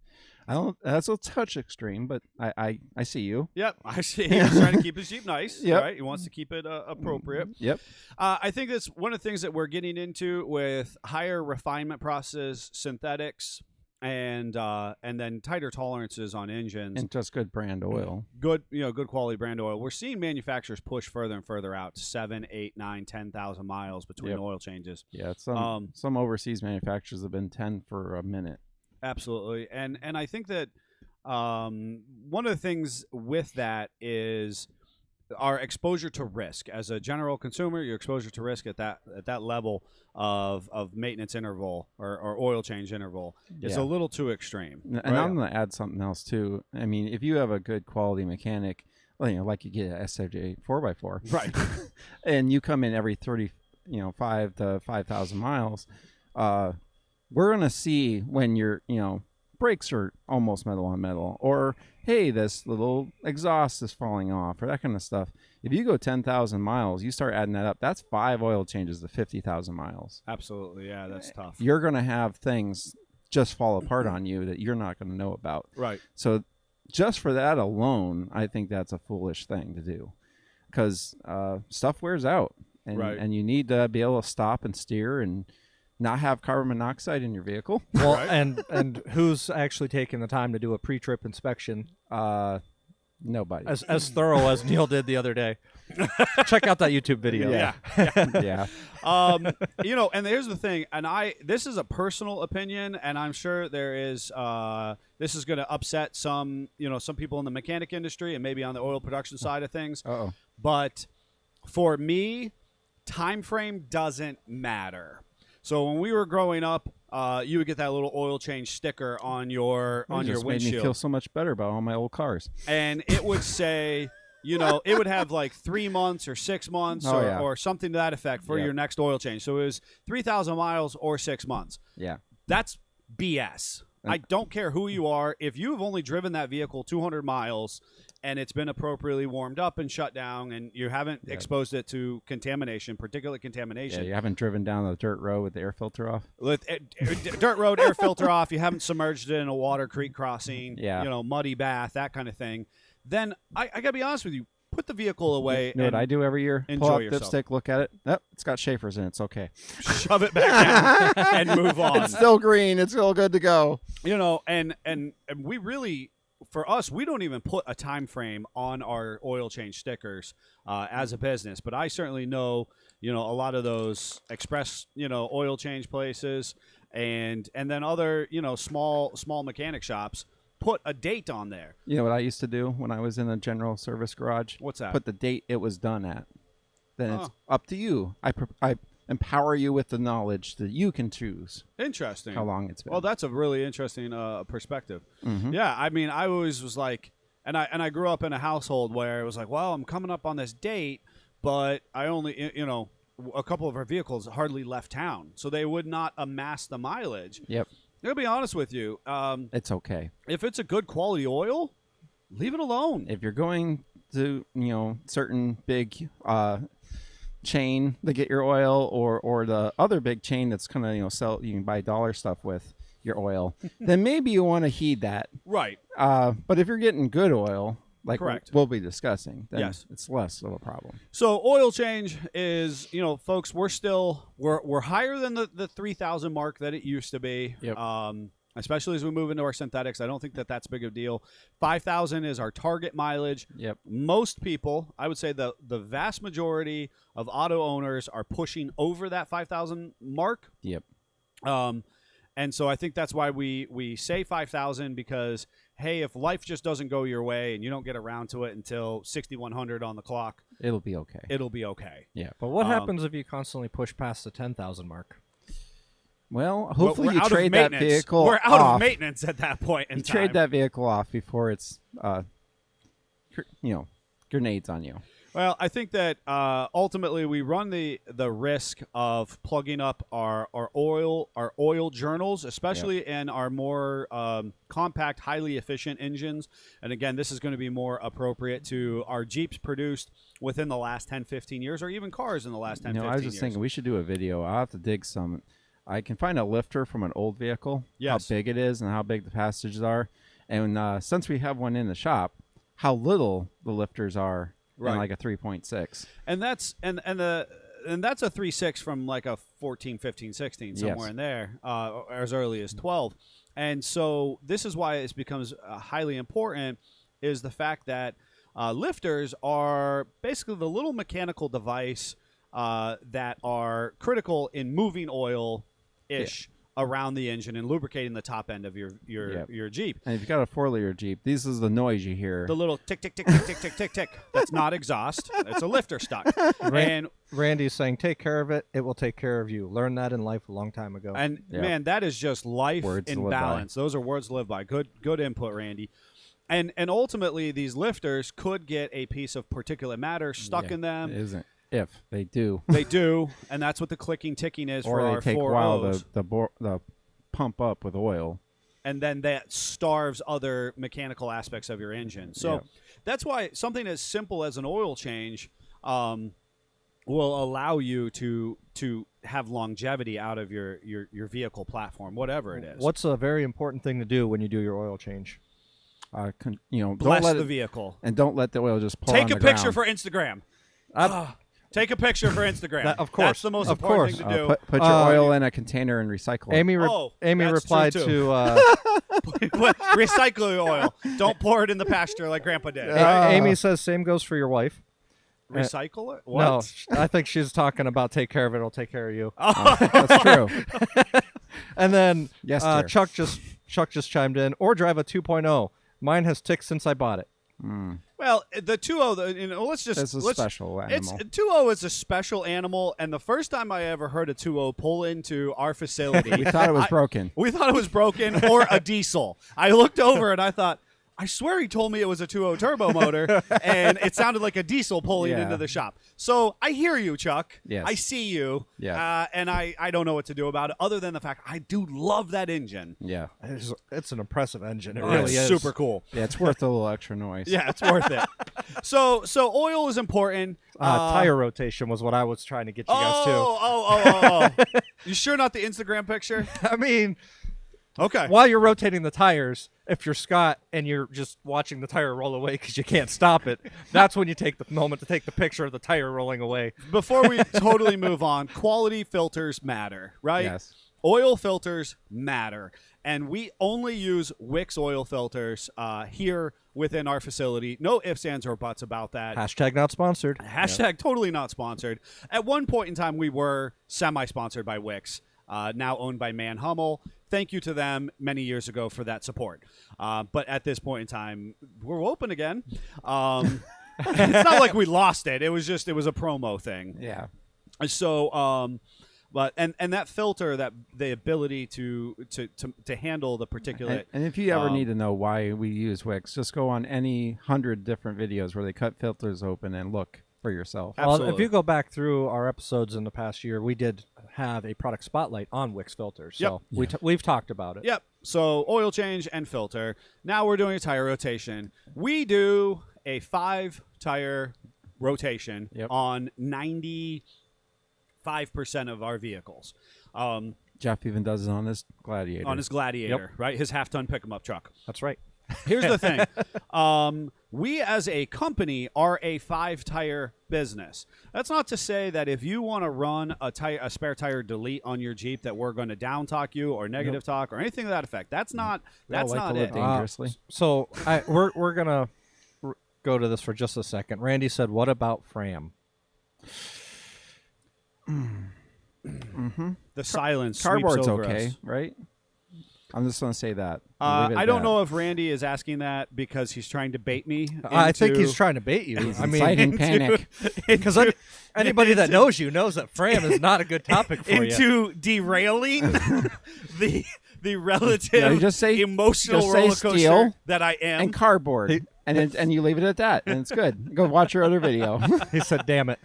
that's a touch extreme, but I see you. Yep, I see. He's trying to keep his Jeep nice, Yep. right? He wants to keep it appropriate. Yep. I think that's one of the things that we're getting into with higher refinement processes, synthetics, and then tighter tolerances on engines. And just good brand oil. Good quality brand oil. We're seeing manufacturers push further and further out to 7, 8, 9, 10,000 miles between oil changes. Yeah, some overseas manufacturers have been 10 for a minute. Absolutely, and I think that one of the things with that is our exposure to risk as a general consumer. Your exposure to risk at that level of maintenance interval or oil change interval is a little too extreme. And I'm going to add something else too. I mean, if you have a good quality mechanic, like you get an SFJ 4x4, right, and you come in every 5 to 5,000 miles, we're going to see when your brakes are almost metal on metal, or hey, this little exhaust is falling off, or that kind of stuff. If you go 10,000 miles, you start adding that up, that's 5 oil changes to 50,000 miles. Absolutely, yeah, that's tough. You're going to have things just fall apart on you that you're not going to know about. Right. So just for that alone, I think that's a foolish thing to do, because stuff wears out, and you need to be able to stop and steer and not have carbon monoxide in your vehicle. Well, and who's actually taking the time to do a pre-trip inspection? Nobody. As thorough as Neil did the other day. Check out that YouTube video. Yeah. Yeah. And here's the thing, and this is a personal opinion, and I'm sure there is this is going to upset some people in the mechanic industry and maybe on the oil production side of things. Uh-oh. But for me, time frame doesn't matter. So when we were growing up, you would get that little oil change sticker on your windshield. Made me feel so much better about all my old cars. And it would say, it would have like 3 months or 6 months or something to that effect for your next oil change. So it was 3,000 miles or 6 months. Yeah. That's BS. I don't care who you are. If you've only driven that vehicle 200 miles and it's been appropriately warmed up and shut down and you haven't exposed it to contamination, particulate contamination. Yeah, you haven't driven down a dirt road with the air filter off. With dirt road, air filter off, you haven't submerged it in a water creek crossing, muddy bath, that kind of thing. Then I got to be honest with you. Put the vehicle away. You know what I do every year? Enjoy Pull out yourself. dipstick, look at it. Nope, it's got Schaefer's in it. It's okay. Shove it back down and move on. It's still green. It's still good to go. And we really, for us, we don't even put a time frame on our oil change stickers as a business. But I certainly know, a lot of those express, oil change places and then other, small mechanic shops put a date on there. You know what I used to do when I was in a general service garage? What's that? Put the date it was done at. Then it's up to you. I empower you with the knowledge that you can choose Interesting. how long it's been. Well, that's a really interesting perspective. Mhm. Yeah, I mean, I always was like, and I grew up in a household where it was like, well, I'm coming up on this date, but I only, a couple of our vehicles hardly left town, so they would not amass the mileage. Yep. I'll be honest with you. It's okay. If it's a good quality oil, leave it alone. If you're going to, certain big chain to get your oil or the other big chain that's going to, sell, you can buy dollar stuff with your oil, then maybe you want to heed that. Right. But if you're getting good oil, like Correct. we'll be discussing, then Yes. it's less of a problem. So oil change is, folks, we're higher than the 3,000 mark that it used to be. Yep. Especially as we move into our synthetics. I don't think that that's big of a deal. 5,000 is our target mileage. Yep. Most people, I would say the vast majority of auto owners are pushing over that 5,000 mark. Yep. And so I think that's why we say 5,000 because, hey, if life just doesn't go your way and you don't get around to it until 6,100 on the clock, It'll be okay. it'll be okay. Yeah. But what happens if you constantly push past the 10,000 mark? Well, But hopefully we're you out of trade that maintenance. vehicle We're out off. of maintenance at that point in You time. trade that vehicle off before it's, grenades on you. Well, I think that ultimately we run the risk of plugging up our oil journals, especially in our more compact, highly efficient engines. And again, this is going to be more appropriate to our Jeeps produced within the last 10, 15 years, or even cars in the last 10, 15 I was just years. thinking we should do a video. I'll have to dig some. I can find a lifter from an old vehicle, Yes. how big it is and how big the passages are. And since we have one in the shop, how little the lifters are Right. in like a 3.6. And that's and that's a 3.6 from like a 14, 15, 16, somewhere Yes. in there, as early as 12. And so this is why it becomes highly important is the fact that lifters are basically the little mechanical device that are critical in moving oil-ish around the engine and lubricating the top end of your Jeep. And if you got a 4-liter Jeep, this is the noise you hear. The little tick, tick, tick, tick, tick, tick, tick, tick. That's not exhaust. It's a lifter stuck. And Randy's saying, take care of it. It will take care of you. Learned that in life a long time ago. man, that is just life Words to in live by. balance. Those are words to live by. Good input, Randy. And ultimately, these lifters could get a piece of particulate matter stuck in them. It isn't. If they do. They do, and that's what the clicking, ticking is Or for they our take a 4 while O's. to pump up with oil. And then that starves other mechanical aspects of your engine. So that's why something as simple as an oil change will allow you to have longevity out of your vehicle platform, whatever it is. What's a very important thing to do when you do your oil change? Don't Bless let the it, vehicle. and don't let the oil just pour Take on a the picture ground. for Instagram. Take a picture for Instagram. Of course. That's the most Of important thing course. to do. Put your oil in a container and recycle it. Amy that's replied true, to Recycle your oil. Don't pour it in the pasture like Grandpa did. Amy says same goes for your wife. Recycle it? What? No, I think she's talking about take care of it. It'll take care of you. That's true. And then Yes, dear. Chuck just chimed in. Or drive a 2.0. Mine has ticked since I bought it. Well, the 2.0, let's just... It's a let's- special animal. 2.0 is a special animal, and the first time I ever heard a 2.0 pull into our facility... We thought it was broken. We thought it was broken or a diesel. I looked over and I thought, I swear he told me it was a 2.0 turbo motor, and it sounded like a diesel pulling Yeah. into the shop. So I hear you, Chuck. Yes. I see you. Yeah. And I don't know what to do about it other than the fact I do love that engine. Yeah. It's an impressive engine. It Oh, really it's is. super cool. Yeah, it's worth a little extra noise. Yeah, it's worth it. So oil is important. Tire rotation was what I was trying to get you guys to. Oh. You sure not the Instagram picture? I mean, Okay. while you're rotating the tires, if you're Scott and you're just watching the tire roll away because you can't stop it, that's when you take the moment to take the picture of the tire rolling away. Before we totally move on, quality filters matter, right? Yes. Oil filters matter. And we only use Wix oil filters here within our facility. No ifs, ands, or buts about that. Hashtag not sponsored. Hashtag totally not sponsored. At one point in time, we were semi-sponsored by Wix, now owned by Man Hummel. Thank you to them many years ago for that support. But at this point in time, we're open again. It's not like we lost it. It was a promo thing. Yeah. So, but and that filter, that the ability to handle the particulate. And if you ever need to know why we use Wix, just go on any 100 different videos where they cut filters open and look for yourself. Well, if Absolutely. you go back through our episodes in the past year, we did have a product spotlight on Wix filters. So we've talked about it. Yep. So oil change and filter. Now we're doing a tire rotation. We do a 5-tire rotation Yep. on 95% of our vehicles. Jeff even does it on his Gladiator. On his Gladiator, right? His half-ton pick-em-up truck. That's right. Here's the thing. We as a company are a 5-tire business. That's not to say that if you want to run a spare tire delete on your Jeep that we're going to down talk you or negative talk or anything to that effect. That's not We all like not to live it. dangerously. So we're gonna go to this for just a second. Randy said, "What about Fram?" The silence sweeps Cardboard's over okay, us. right? I'm just going to say that. Leave it I at don't that. know if Randy is asking that because he's trying to bait me. I think into- he's trying to bait you. I mean, Inciting panic. because anybody that knows you knows that Fram is not a good topic for you. into derailing the relative Yeah, you just say- emotional just say roller coaster steel that I am. And cardboard. And you leave it at that, and it's good. Go watch your other video. He said, "Damn it."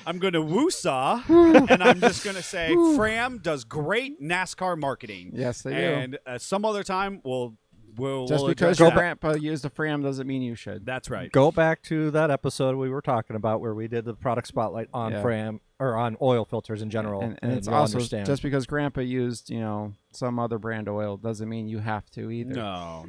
I'm going to woo-saw, and I'm just going to say Fram does great NASCAR marketing. Yes, they do. And some other time, we'll Just because address your that. grandpa used a Fram doesn't mean you should. That's right. Go back to that episode we were talking about where we did the product spotlight on Yeah. Fram or on oil filters in general, And it's you'll also understand. just because grandpa used, some other brand oil doesn't mean you have to either. No.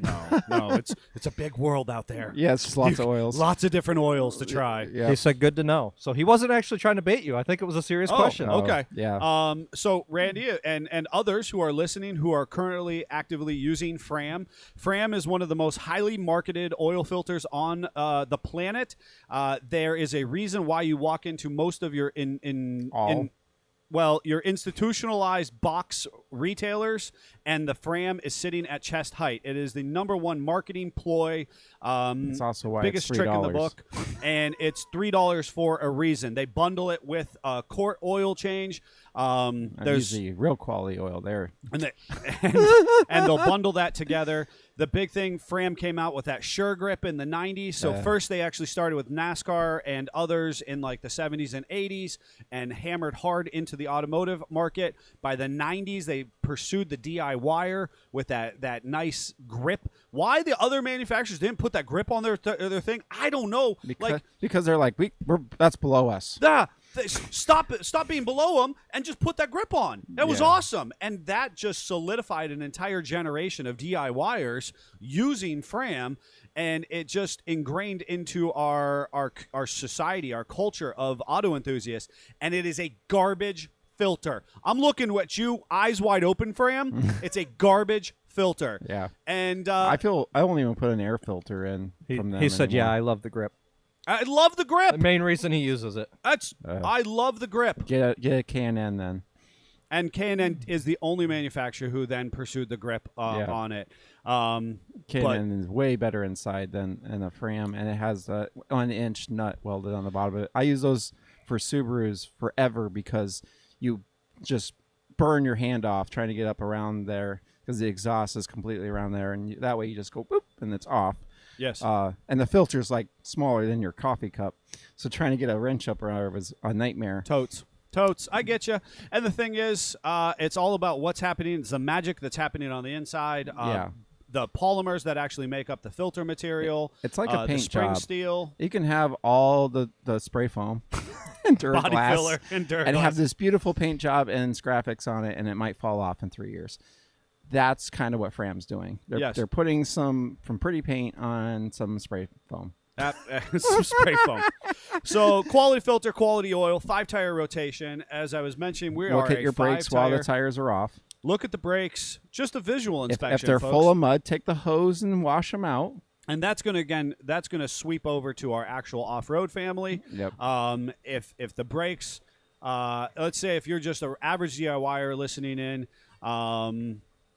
It's a big world out there. Yeah, it's just lots of oils. Lots of different oils to try. Yeah. He said, "Good to know." So he wasn't actually trying to bait you. I think it was a serious question. Okay. Yeah. So Randy and others who are listening who are currently actively using Fram. Fram is one of the most highly marketed oil filters on the planet. There is a reason why you walk into most of your your institutionalized box retailers, and the Fram is sitting at chest height. It is the #1 marketing ploy. It's also why biggest it's trick in the $3. book, and it's $3 for a reason. They bundle it with a quart oil change. There's the real quality oil there. and they'll bundle that together. The big thing, Fram came out with that Sure Grip in the 90s. So first they actually started with NASCAR and others in like the 70s and 80s and hammered hard into the automotive market. By the 90s, they pursued the DIYer with that nice grip. Why the other manufacturers didn't put that grip on their thing, I don't know. Because they're like, we're that's below us. Stop being below them and just put that grip on. That was Yeah. awesome. And that just solidified an entire generation of DIYers using Fram, and it just ingrained into our society, our culture of auto enthusiasts, and it is a garbage filter. I'm looking at you, eyes wide open, Fram. It's a garbage filter. Yeah. And I won't even put an air filter in from them He said, anymore. "Yeah, I love the grip." I love the The grip. main reason he uses it. I love the grip. Get a K&N then. And K&N is the only manufacturer who then pursued the grip on it. K&N is way better inside than a Fram, and it has a 1-inch nut welded on the bottom of it. I use those for Subarus forever because you just burn your hand off trying to get up around there. because the exhaust is completely around there, and that way you just go boop and it's off. Yes. And the filter's like smaller than your coffee cup, so trying to get a wrench up around was a nightmare. Totes. I get you. And the thing is, it's all about what's happening. It's the magic that's happening on the inside. The polymers that actually make up the filter material. It's like a paint the spring job. steel. You can have all the spray foam and Body Duraglass filler and Duraglass. have this beautiful paint job and graphics on it, and it might fall off in 3 years. That's kind of what Fram's doing. They're putting some from pretty paint on some spray foam. Some spray foam. So quality filter, quality oil, 5-tire rotation. As I was mentioning, Look at your brakes while the tires are off. Look at the brakes. Just a visual inspection. If they're folks. full of mud, take the hose and wash them out. And that's gonna sweep over to our actual off-road family. Yep. If the brakes, let's say if you're just an average DIYer listening in,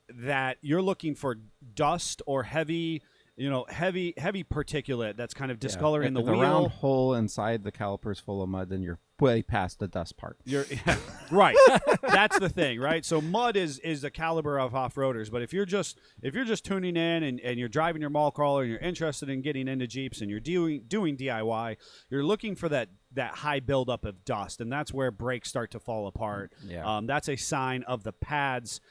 that you're looking for dust or heavy particulate that's kind of discoloring the if wheel. the round hole inside the caliper's full of mud, then you're way past the dust part. Right. That's the thing, right? So mud is the caliber of off-roaders, but if you're just tuning in and you're driving your mall crawler and you're interested in getting into Jeeps and you're doing DIY, you're looking for that high buildup of dust, and that's where brakes start to fall apart. Yeah. That's a sign of the pads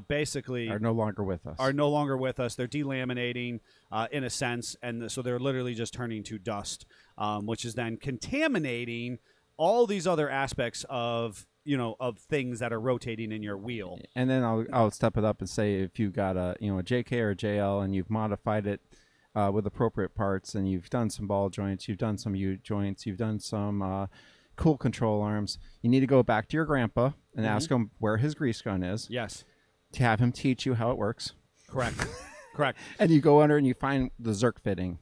basically Are no longer with us. They're delaminating in a sense, and so they're literally just turning to dust, which is then contaminating all these other aspects of things that are rotating in your wheel. And then I'll step it up and say if you've got a JK or a JL and you've modified it with appropriate parts, and you've done some ball joints, you've done some U joints, you've done some cool control arms, you need to go back to your grandpa and ask him where his grease gun is. Yes. To have him teach you how it works. Correct. Correct. And you go under and you find the Zerk fitting,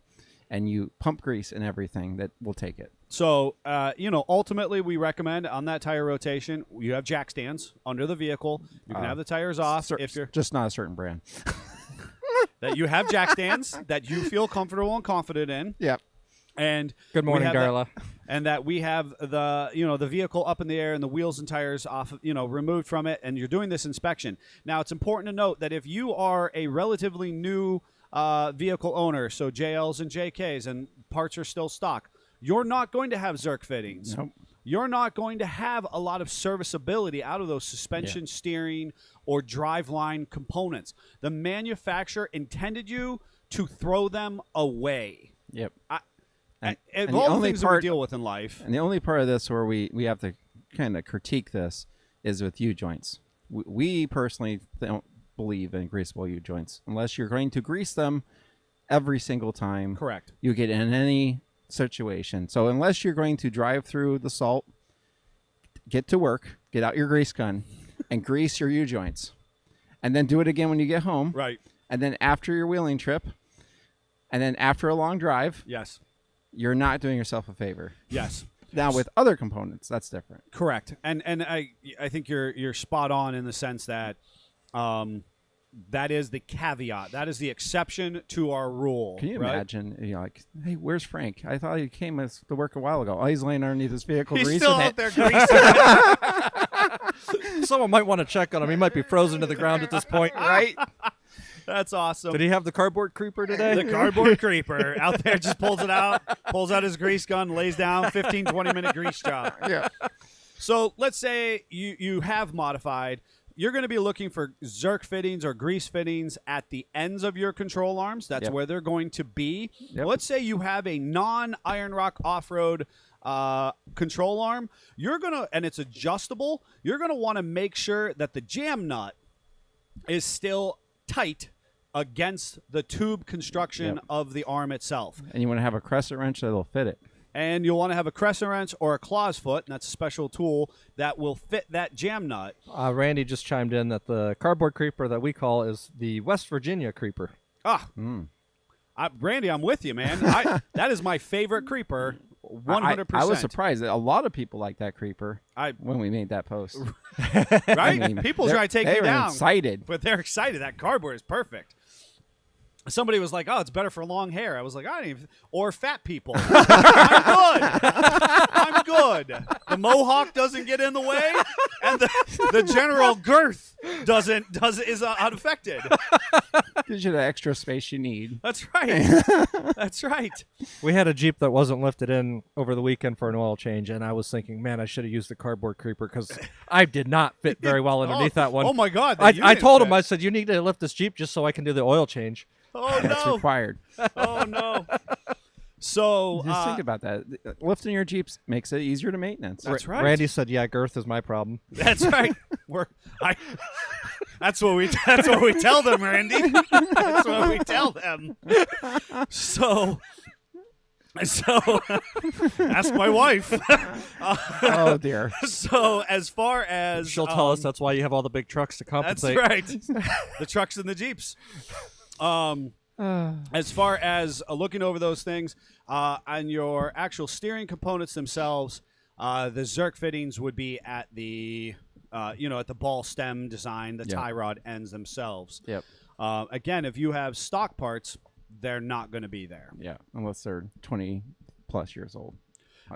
and you pump grease and everything that will take it. So, ultimately, we recommend on that tire rotation, you have jack stands under the vehicle. You can have the tires off if you're just not a certain brand. that you have jack stands that you feel comfortable and confident in. Yep. And Good morning, Darla. And that we have the vehicle up in the air and the wheels and tires off, removed from it, and you're doing this inspection. Now, it's important to note that if you are a relatively new vehicle owner, so JLs and JKs, and parts are still stock, you're not going to have Zerk fittings. Nope. You're not going to have a lot of serviceability out of those suspension, steering, or driveline components. The manufacturer intended you to throw them away. Yep. And all the things that we deal with in life. And the only part of this where we have to kind of critique this is with U-joints. We personally don't believe in greasable U-joints unless you're going to grease them every single time. Correct. You get in any situation. So unless you're going to drive through the salt, get to work, get out your grease gun, and grease your U-joints. And then do it again when you get home. Right. And then after your wheeling trip, and then after a long drive. Yes. You're not doing yourself a favor. Yes. Now with other components, that's different. Correct. And I think you're spot on in the sense that that is the caveat. That is the exception to our rule. Can you right? imagine? Like, hey, where's Frank? I thought he came to work a while ago. Oh, he's laying underneath his vehicle. He's greasing still it. out there greasing it. Someone might want to check on him. He might be frozen to the ground at this point. Right? That's awesome. Did he have the cardboard creeper today? The cardboard creeper out there just pulls out his grease gun, lays down, 15, 20-minute grease job. Yeah. So let's say you have modified. You're going to be looking for Zerk fittings or grease fittings at the ends of your control arms. That's where they're going to be. Yep. Let's say you have a non-Iron Rock off-road control arm. And it's adjustable. You're going to want to make sure that the jam nut is still tight against the tube construction of the arm itself. And you want to have a crescent wrench that'll fit it. And you'll want to have a crescent wrench or a claws foot, and that's a special tool that will fit that jam nut. Randy just chimed in that the cardboard creeper that we call is the West Virginia creeper. Randy, I'm with you, man. That is my favorite creeper, 100%. I was surprised that a lot of people like that creeper when we made that post. Right? I mean, People try to take they me were down. excited. But they're excited. That cardboard is perfect. somebody was like, "Oh, it's better for long hair." I was like, "I don't even," or fat people. I'm good. The mohawk doesn't get in the way, and the general girth is unaffected. Gives you the extra space you need. That's right. That's right. We had a Jeep that wasn't lifted in over the weekend for an oil change, and I was thinking, man, I should have used the cardboard creeper because I did not fit very well underneath that one. Oh my God! I told him, I said, you need to lift this Jeep just so I can do the oil change. Oh That's no! required. Oh no! So Just think about that. Lifting your Jeeps makes it easier to maintenance. That's right. Randy said, yeah, girth is my problem. That's right. That's what we tell them, Randy. That's what we tell them. So ask my wife. Oh dear. So as far as She'll tell us that's why you have all the big trucks to that's compensate. right. The trucks and the Jeeps. As far as looking over those things, on your actual steering components themselves, the Zerk fittings would be at the at the ball stem design, the tie rod ends themselves. Yep. Again, if you have stock parts, they're not going to be there. Yeah, unless they're 20 plus years old.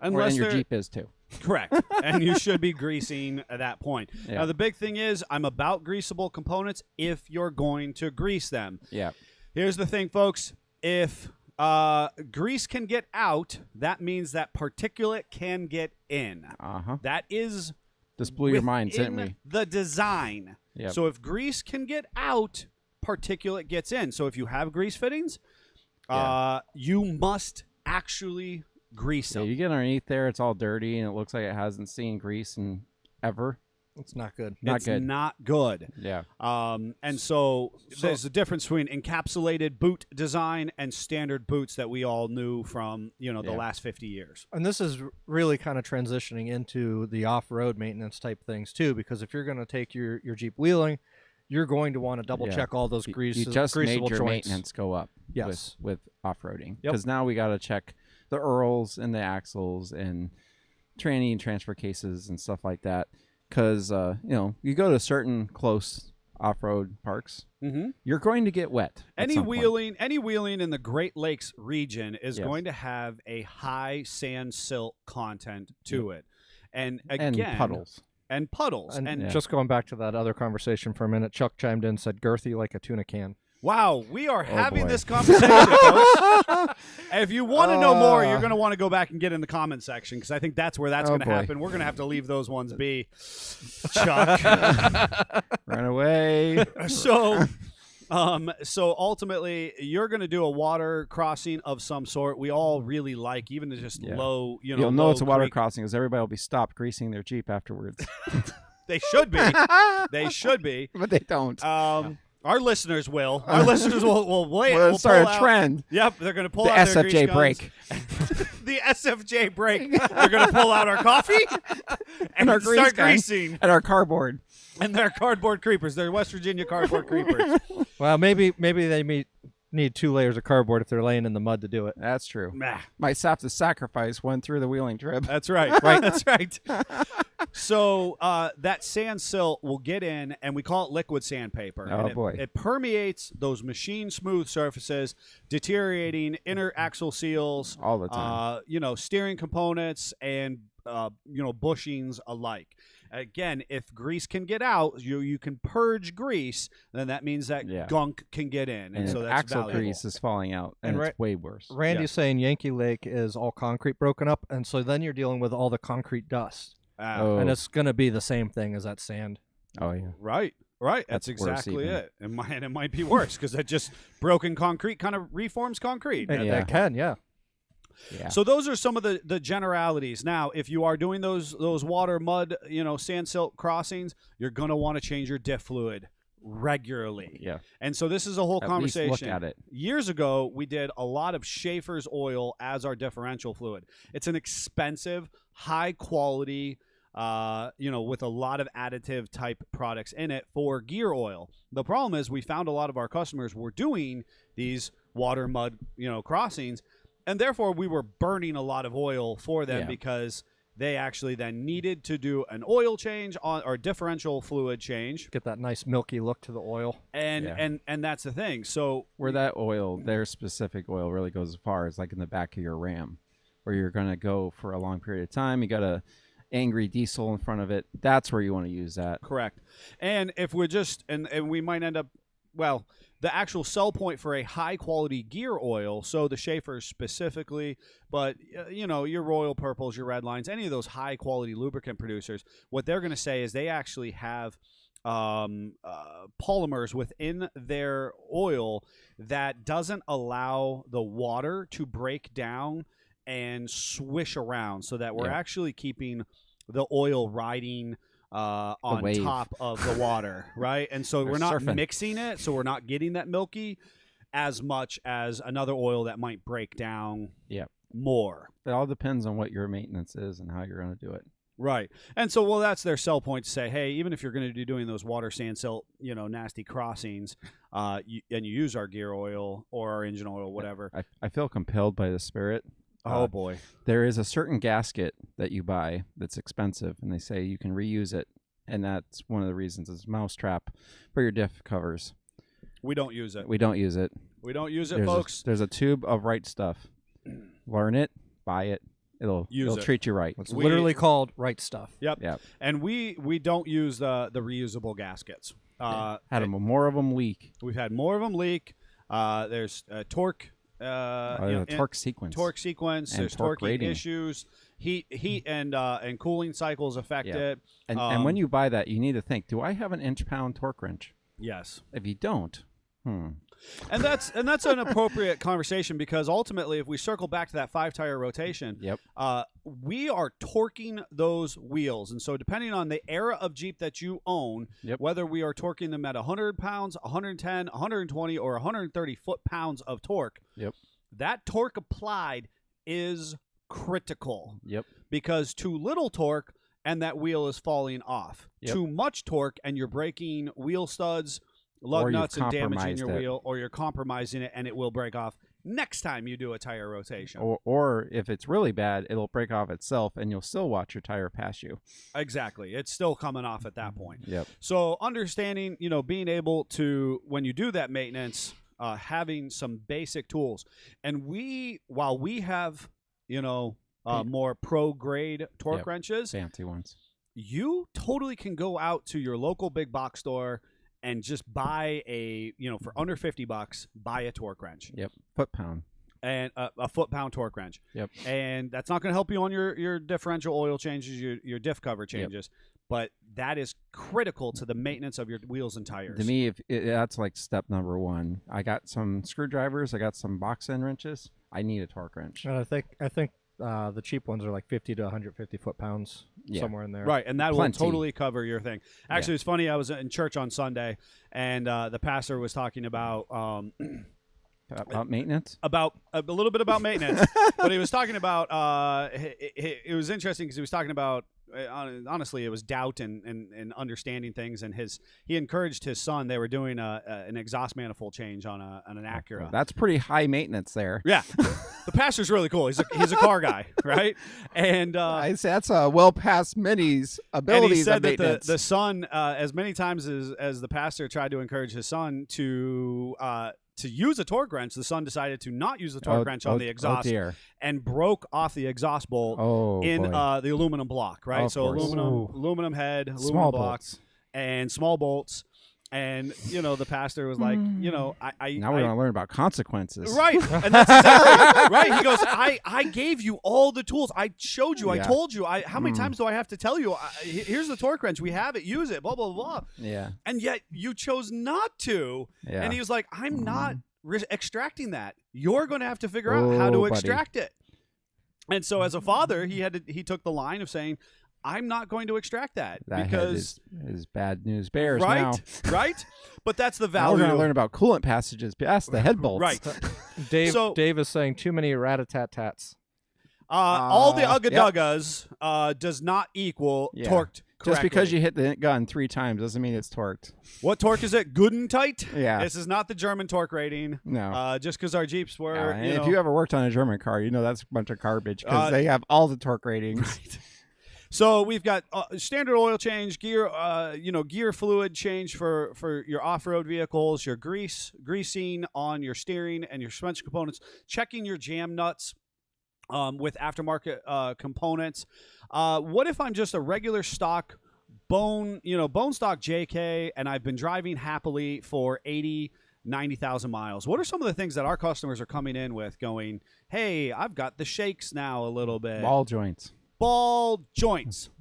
Unless and your they're- Jeep is too. Correct. And you should be greasing at that point. Yeah. Now, the big thing is I'm about greasable components if you're going to grease them. Yeah. Here's the thing, folks. If grease can get out, that means that particulate can get in. Uh-huh. That is Just blew your mind, within didn't we? the design. Yep. So if grease can get out, particulate gets in. So if you have grease fittings, you must actually grease Yeah, them. you get underneath there, it's all dirty, and it looks like it hasn't seen grease in ever. It's not good. Not it's good. not good. Yeah. And so there's a difference between encapsulated boot design and standard boots that we all knew from, the Yeah. last 50 years. And this is really kind of transitioning into the off-road maintenance type things too, because if you're going to take your Jeep wheeling, you're going to want to double check all those You greases, just made greasable your joints. maintenance go up. Yes. With off-roading. Yep. Because now we got to check the Earls and the axles and tranny and transfer cases and stuff like that. Because you go to certain close off-road parks, Mm-hmm. you're going to get wet. at Any some point. wheeling in the Great Lakes region is Yes. going to have a high sand silt content to it. And again, and puddles. And puddles. And And just going back to that other conversation for a minute, Chuck chimed in and said, girthy like a tuna can. wow, we are having boy. this conversation, folks. If you want to know more, you're going to want to go back and get in the comment section because I think that's where that's Oh, going to boy. happen. We're going to have to leave those ones be. Chuck. Run away. So ultimately, you're going to do a water crossing of some sort. We all really like, even to just Yeah. low, You'll know it's a low water creek. crossing because everybody will be stopped greasing their Jeep afterwards. They should be. They should be. But they don't. Our listeners will. Our listeners will wait. We'll start pull a out- trend. Yep, they're going to pull The out their grease SFJ guns. break. The SFJ break. They're going to pull out our coffee and our grease start gun. greasing. And our cardboard. And they're cardboard creepers. They're West Virginia cardboard creepers. Well, maybe they need 2 layers of cardboard if they're laying in the mud to do it. That's true. Nah, Might have to sacrifice one through the wheeling trip. that's right. Right. That's right. So that sand silt will get in, and we call it liquid sandpaper. Oh, and boy. It permeates those machine smooth surfaces, deteriorating inner axle seals, All the time. steering components, and bushings alike. Again, if grease can get out, you can purge grease. Then that means that Yeah. gunk can get in, and and so if that's axle valuable. grease is falling out, and And it's way worse. Randy's saying Yankee Lake is all concrete broken up, and so then you're dealing with all the concrete dust. Oh. And it's going to be the same thing as that sand. Oh, yeah. Right. That's That's worse exactly even. it. And it might be worse because that just broken concrete kind of reforms concrete. It, Yeah. it can, yeah. Yeah. So those are some of the generalities. Now, if you are doing those water, mud, sand silt crossings, you're going to want to change your diff fluid regularly. Yeah. And so this is a whole At conversation. least look at it. Years ago, we did a lot of Schaefer's oil as our differential fluid. It's an expensive, high quality, with a lot of additive type products in it for gear oil. The problem is we found a lot of our customers were doing these water, mud, crossings, and therefore we were burning a lot of oil for them Yeah. because they actually then needed to do an oil change or differential fluid change, Get that nice milky look to the oil. and Yeah. and that's the thing. So Where that oil, their specific oil, really goes as far as like in the back of your Ram, where you're going to go for a long period of time. You got a angry diesel in front of it. That's where you want to use that. correct. And if we're just and we might end up, well, the actual sell point for a high quality gear oil, so the Schaefer specifically, but your Royal Purples, your Redlines, any of those high quality lubricant producers, what they're going to say is they actually have polymers within their oil that doesn't allow the water to break down and swish around, so that we're Yeah. actually keeping the oil riding on wave. top of the water, right? And so Or we're not surfing. mixing it, so we're not getting that milky as much as another oil that might break down Yep. more. It all depends on what your maintenance is and how you're going to do it. Right. And so, well, that's their sell point to say, hey, even if you're going to be doing those water, sand, silt, nasty crossings, and you use our gear oil or our engine oil, whatever. I feel compelled by the spirit. Oh, boy. There is a certain gasket that you buy that's expensive, and they say you can reuse it, and that's one of the reasons it's mousetrap for your diff covers. We don't use it. We don't use it. We don't use it, There's folks. there's a tube of right stuff. Learn it, buy it. It'll Use it. treat you right. It's We- literally called right stuff. Yep. Yep. And we don't use the reusable gaskets. Had more of them leak. We've had more of them leak. There's torque. Torque sequence. Torque sequence. And There's torque torque rating. issues. Heat and cooling cycles affect Yeah. it. And when you buy that, you need to think: do I have an inch-pound torque wrench? Yes. If you don't, And that's an appropriate conversation, because ultimately, if we circle back to that 5-tire rotation, Yep. we are torquing those wheels. And so depending on the era of Jeep that you own, Yep. whether we are torquing them at 100 pounds, 110, 120, or 130 foot-pounds of torque, Yep. that torque applied is critical, Yep. because too little torque and that wheel is falling off. Yep. Too much torque and you're breaking wheel studs, lug Or you've nuts, and damaging compromised your it. wheel, or you're compromising it and it will break off next time you do a tire rotation. Or if it's really bad, it'll break off itself, and you'll still watch your tire pass you. Exactly. It's still coming off at that point. Yep. So understanding, being able to, when you do that maintenance, having some basic tools. And while we have, more pro grade torque Yep. wrenches, Fancy ones. you totally can go out to your local big box store and just buy for under $50, buy a torque wrench Yep. Foot-pound. and a foot-pound torque wrench. Yep. And that's not going to help you on your differential oil changes, your diff cover changes, but that is critical to the maintenance of your wheels and tires. To me, that's like step number one. I got some screwdrivers. I got some box end wrenches. I need a torque wrench. And I think the cheap ones are like 50 to 150 foot-pounds, Yeah. Uh, somewhere in there. Right, and that Plenty. will totally cover your thing. Actually, Yeah. it's funny. I was in church on Sunday, and the pastor was talking about About maintenance? about a little bit about maintenance, but he was talking about it was interesting because he was talking about honestly, it was doubt and understanding things, and he encouraged his son. They were doing an exhaust manifold change on an Acura. That's pretty high maintenance there. Yeah, the pastor's really cool. He's a car guy, right? And I say that's well past Minnie's and abilities he said of that maintenance. the son, as many times as the pastor tried to encourage his son to use a torque wrench, the son decided to not use the torque wrench on the exhaust Oh dear. and broke off the exhaust bolt Oh, in boy. the aluminum block, right? Of So course. aluminum head, aluminum Small block, bolts. and small bolts. And the pastor was like, I Now we're going to learn about consequences. right, and that's exactly right. He goes, I gave you all the tools. I showed you. I Yeah. told you. How many times do I have to tell you? Here's the torque wrench. We have it. Use it. Blah blah blah. Yeah. And yet you chose not to. Yeah. And he was like, I'm not extracting that. You're going to have to figure out how to buddy. extract it. And so as a father, he took the line of saying, I'm not going to extract that That because is bad news bears right, now. right. But that's the Now we're value. going to learn about coolant passages past the head bolts. Right. Dave is saying too many rat-a-tat-tats. All the Yep. ugga-duggas does not equal Yeah. torqued correctly. Just because you hit the gun 3 times doesn't mean it's torqued. What torque is it? Good and tight? Yeah. This is not the German torque rating. No. Just because our Jeeps were, And if you ever worked on a German car, you know that's a bunch of garbage because Uh, they have all the torque ratings. So we've got standard oil change, gear, gear fluid change for your off-road vehicles, your greasing on your steering and your suspension components, checking your jam nuts with aftermarket components. What if I'm just a regular stock bone stock JK and I've been driving happily for 90,000 miles? What are some of the things that our customers are coming in with going, hey, I've got the shakes now a little bit. Ball joints.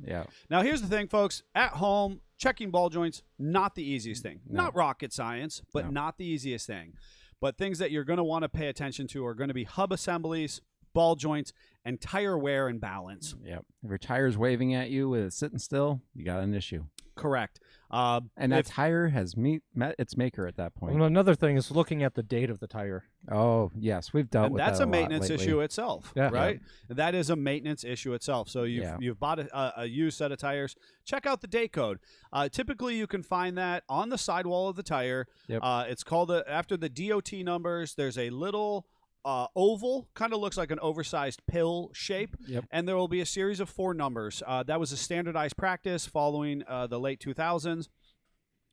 Yeah. Now, here's the thing, folks. At home, checking ball joints, not the easiest thing. No. Not rocket science, but No. not the easiest thing. But things that you're going to want to pay attention to are going to be hub assemblies, ball joints, and tire wear and balance. Yep. If your tire's waving at you with it sitting still, you got an issue. Correct. And that tire has met its maker at that point. And another thing is looking at the date of the tire. Oh, yes. We've dealt And with that's that a maintenance lately. issue itself, Yeah. right? That is a maintenance issue itself. So you've bought a used set of tires. Check out the date code. Typically, you can find that on the sidewall of the tire. Yep. It's called after the DOT numbers. There's a little oval, kind of looks like an oversized pill shape, Yep. and there will be a series of 4 numbers. That was a standardized practice following the late 2000s.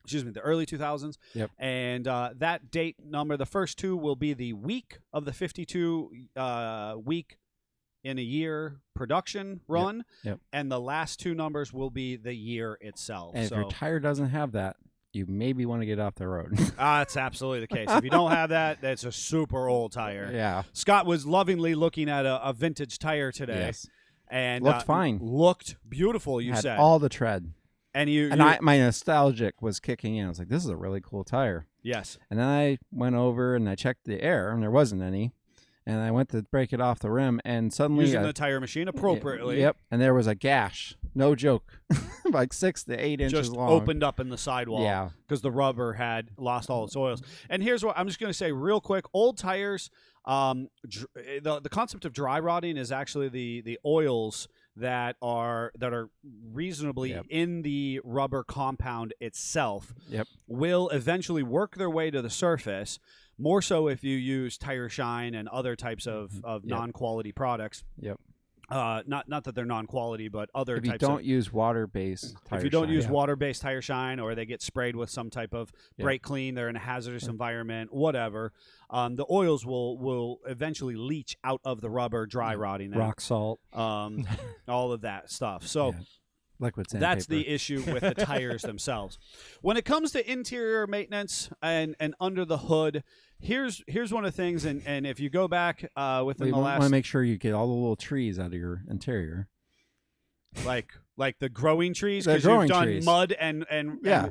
Excuse me, the early 2000s. Yep. And that date number, the first 2 will be the week of the 52 week in a year production run. Yep. And the last 2 numbers will be the year itself. And if your tire doesn't have that, you maybe want to get off the road. That's absolutely the case. If you don't have that, that's a super old tire. Yeah. Scott was lovingly looking at a vintage tire today. Yes. And Looked fine. Looked beautiful, you Had said. all the tread. And my nostalgic was kicking in. I was like, this is a really cool tire. Yes. And then I went over and I checked the air, and there wasn't any. And I went to break it off the rim, and suddenly Using the tire machine appropriately. Yep. And there was a gash. No joke. Like 6 to 8 inches Just long. opened up in the sidewall. Yeah. Because the rubber had lost all its oils. And here's what I'm just going to say real quick. Old tires, the concept of dry rotting is actually the oils that are reasonably Yep. in the rubber compound itself Yep. will eventually work their way to the surface. More so if you use Tire Shine and other types of Yep. non-quality products. Yep. Not that they're non-quality, but other If you types of don't use water-based tire if you don't shine. use water-based Tire Shine, or they get sprayed with some type of Yeah. brake clean, they're in a hazardous environment, whatever, the oils will eventually leach out of the rubber, dry rotting them, Rock salt. all of that stuff. So Yeah. Liquid sandpaper. that's the issue with the tires themselves. When it comes to interior maintenance and under the hood, here's one of the things, and if you go back within You the want last, to make sure you get all the little trees out of your interior. like the growing trees, The because you've growing done trees. mud and Yeah.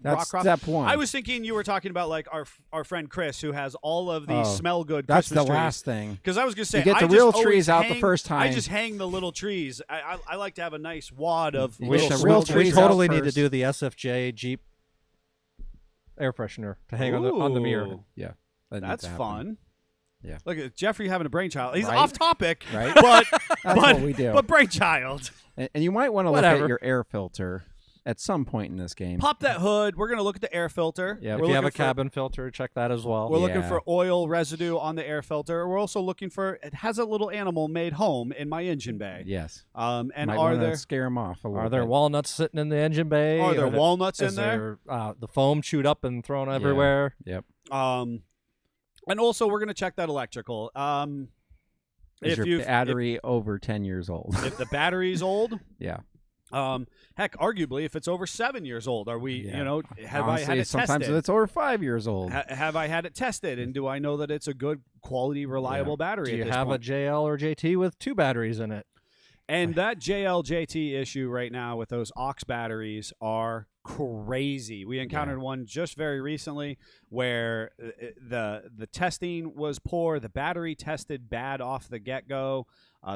That's rock cross. step one. I was thinking you were talking about like our friend Chris, who has all of these Oh, smell good That's Christmas the trees. last thing. Because I was gonna say, You get I the just real always trees out the hang- first I time. just hang the little trees. I like to have a nice wad of You We, get little the real we trees out totally need to first. do the SFJ Jeep air freshener to hang on the mirror. Ooh, Yeah. that needs That's to happen. fun. Yeah. Look at Jeffrey having a brainchild. He's Right? off topic, Right? but That's what we do. but brainchild. And you might want to look Whatever. at your air filter at some point in this game. Pop that hood. We're gonna look at the air filter. Yeah. If We're you have a looking for- cabin filter, check that as well. We're looking Yeah. for oil residue on the air filter. We're also looking for it has a little animal made home in my engine bay. Yes. And might are wanna there scare them off a little Are there bit. walnuts sitting in the engine bay? are there walnuts in Is there? the foam chewed up and thrown everywhere? Yep. And also we're gonna check that electrical. Is your you've- battery over 10 years old? if the battery's old, Yeah. heck, arguably if it's over 7 years old, are we? Yeah. You know, have Honestly, I had it sometimes tested? it's over 5 years old. Have I had it tested, and do I know that it's a good quality, reliable battery? Do you at this have a point? JL or JT with 2 batteries in it? And that JLJT issue right now with those aux batteries are crazy. We encountered one just very recently where the testing was poor. The battery tested bad off the get-go.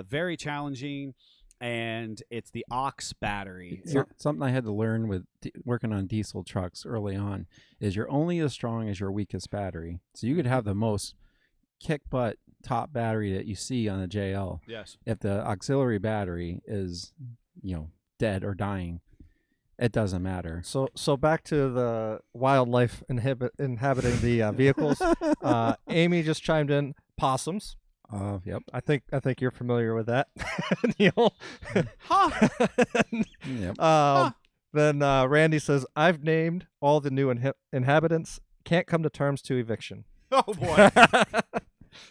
Very challenging. And it's the aux battery. Something I had to learn with working on diesel trucks early on is you're only as strong as your weakest battery. So you could have the most kick butt top battery that you see on a JL. Yes. If the auxiliary battery is, dead or dying, it doesn't matter. So back to the wildlife inhabiting the vehicles. Amy just chimed in. Possums. Yep. I think you're familiar with that, Neil. Huh? Yep. Then Randy says, "I've named all the new inhabitants. Can't come to terms to eviction." Oh boy.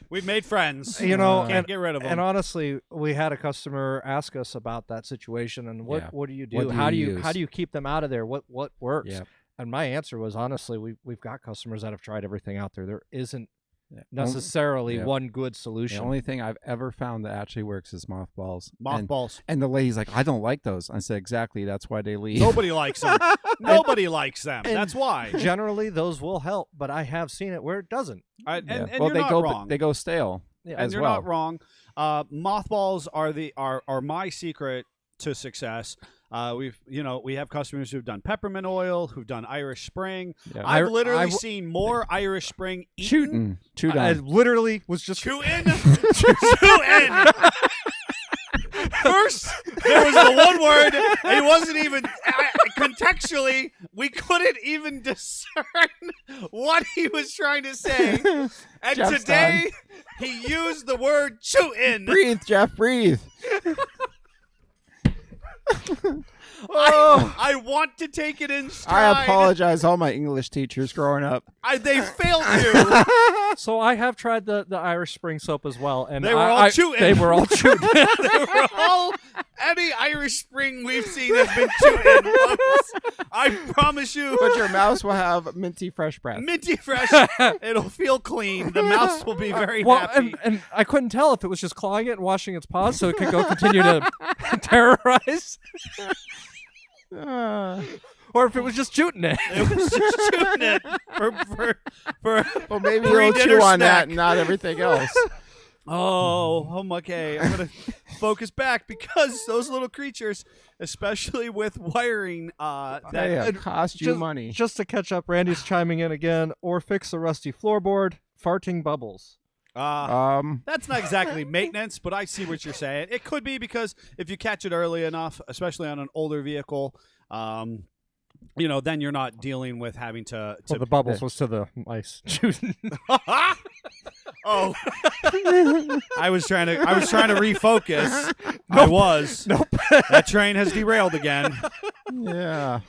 We've made friends. You know, Can't get rid of them. And honestly, we had a customer ask us about that situation and what Yeah. what do you do? What do How you do you use? how do you keep them out of there? What works? Yep. And my answer was, honestly, we've got customers that have tried everything out there. There isn't Yeah. necessarily Yeah. one good The solution. only thing I've ever found that actually works is mothballs. Mothballs. And the lady's like, I don't like those. I said, exactly. That's why they leave. Nobody likes them. Nobody likes them. That's why. Generally, those will help, but I have seen it where it doesn't. And Yeah. and well, you're they not go wrong. they go stale. Yeah. and as you're well. not wrong. Mothballs are my secret to success. We have customers who've done peppermint oil, who've done Irish Spring. Yeah. I've I literally w- seen more Irish Spring eaten. Chewed I on. literally was just Chewin'. Chewin'. First, there was the one word, and it wasn't even contextually. We couldn't even discern what he was trying to say. And Jeff's today, he used the word "chewin'." Breathe, Jeff, breathe. I want to take it in stride. I apologize, all my English teachers growing up. They failed you. So I have tried the Irish Spring soap as well, and They were all chewing. They were all chewing. They were all, any Irish Spring we've seen has been chewing. Folks. I promise you. But your mouse will have minty fresh breath. Minty fresh. It'll feel clean. The mouse will be very Well, happy. and I couldn't tell if it was just clawing it and washing its paws so it could go continue to terrorize, or if it was just shooting it. It was just chewing it for Well, maybe pre-dinner you'll chew on snack. that and not everything else. Okay. I'm gonna focus back because those little creatures, especially with wiring, They cost you money. Just to catch up, Randy's chiming in again. Or fix a rusty floorboard. Farting bubbles. That's not exactly maintenance, but I see what you're saying. It could be because if you catch it early enough, especially on an older vehicle, then you're not dealing with having to. Well, the bubbles was to the mice. Oh, I was trying to refocus. Nope. That train has derailed again. Yeah.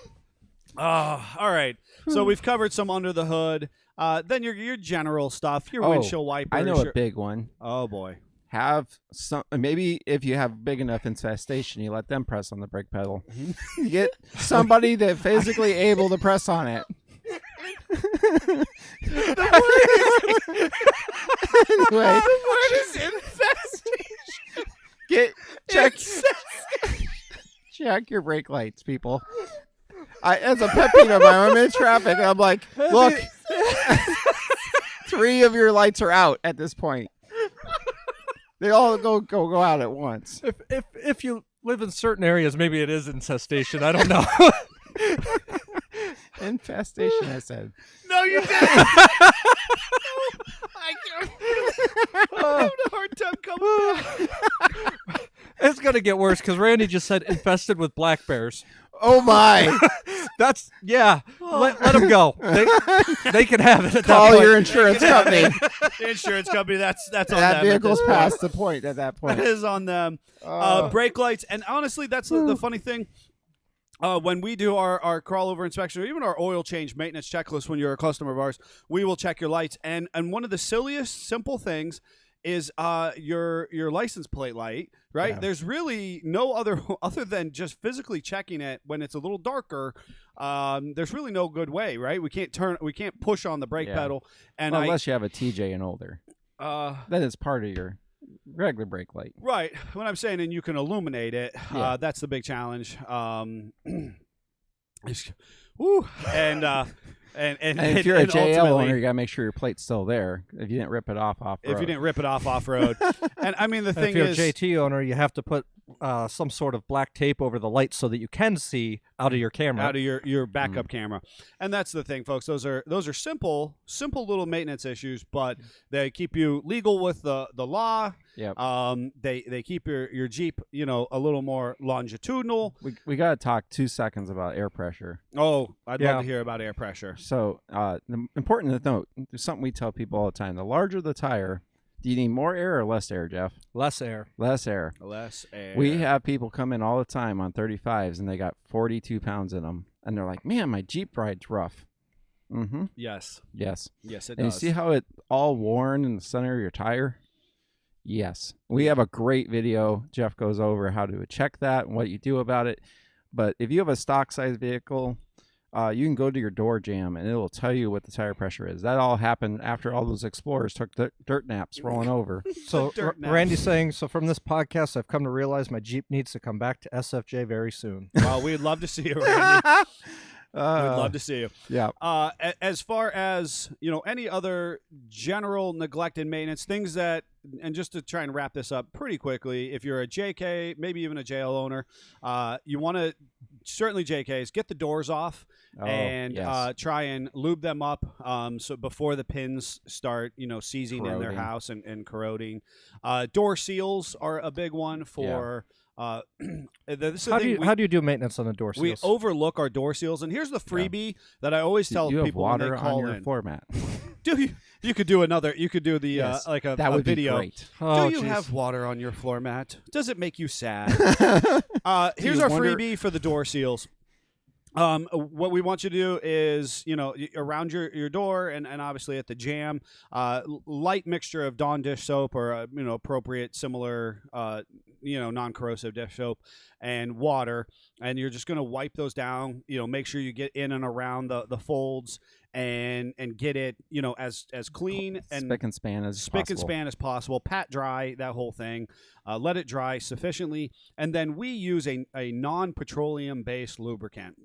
All right. So we've covered some under the hood. Then your general stuff, your windshield wipers. I know a big one. Oh boy. Have some. Maybe if you have big enough infestation, you let them press on the brake pedal. You get somebody that physically able to press on it. Anyway, What is infestation? Check your brake lights, people. As a pet peeve of mine, I'm in traffic and I'm like, look, 3 of your lights are out at this point. They all go out at once. If you live in certain areas, maybe it is infestation. I don't know. Infestation, I said. No, you didn't. I'm having a hard time coming back. It's gonna get worse because Randy just said infested with black bears. Oh my! That's Let them go. They can have it. At Call that point. your insurance company. The insurance company, that's on That them. at vehicle's this point. past the point at that That point. is on them. Brake lights, and honestly, that's the funny thing. When we do our crawl over inspection or even our oil change maintenance checklist when you're a customer of ours, we will check your lights. And one of the silliest simple things is your license plate light, right? Yeah. There's really no other than just physically checking it when it's a little darker. There's really no good way, right? We can't push on the brake Yeah. pedal. And Well, unless you have a TJ and older, then it's part of your regular brake light. right. What I'm saying, and you can illuminate it. Yeah. That's the big challenge. Woo. And if you're a and JL ultimately, owner, you gotta make sure your plate's still there. If you didn't rip it off road. if you didn't rip it off road, and I mean the And thing if you're is, a JT owner, you have to put some sort of black tape over the lights so that you can see out of your camera. out of your backup camera, and that's the thing, folks. Those are simple little maintenance issues, but they keep you legal with the law. Yep. They keep your Jeep, a little more longitudinal. We gotta talk 2 seconds about air pressure. Oh, I'd Yeah. love to hear about air pressure. So, important to note, there's something we tell people all the time: the larger the tire, Do you need more air or less air, Jeff? Less air. Less air. Less air. We have people come in all the time on 35s, and they got 42 pounds in them. And they're like, man, my Jeep ride's rough. Mm-hmm. Yes. Yes. Yes, it And you does. see how it all worn in the center of your tire? Yes. We have a great video. Jeff goes over how to check that and what you do about it. But if you have a stock size vehicle, you can go to your door jam and it will tell you what the tire pressure is. That all happened after all those explorers took dirt naps rolling over. So Dirt nap. Randy's saying, so from this podcast, I've come to realize my Jeep needs to come back to SFJ very soon. Well, we'd love to see you, Randy. We'd love to see you. Yeah. As far as any other general neglected maintenance things that, and just to try and wrap this up pretty quickly, if you're a JK, maybe even a JL owner, you want to certainly JKs get the doors off and yes. try and lube them up so before the pins start seizing in their Corroding. house and corroding. Door seals are a big one for. This is the How thing do you do maintenance on the door we seals? overlook our door seals, and here's the freebie that I always tell you have people when water they on call your in. floor mat. You could do another. You could do the Yes, like a that would video. be great. Oh, Do you geez. have water on your floor mat? Does it make you sad? Here's you our wonder- freebie for the door seals. What we want you to do is, around your door and obviously at the jam, light mixture of Dawn dish soap or appropriate similar non-corrosive dish soap and water, and you're just going to wipe those down. Make sure you get in and around the folds and get it as clean and Spick and span as spick and possible. span as possible. Pat dry that whole thing. Let it dry sufficiently, and then we use a non-petroleum based lubricant.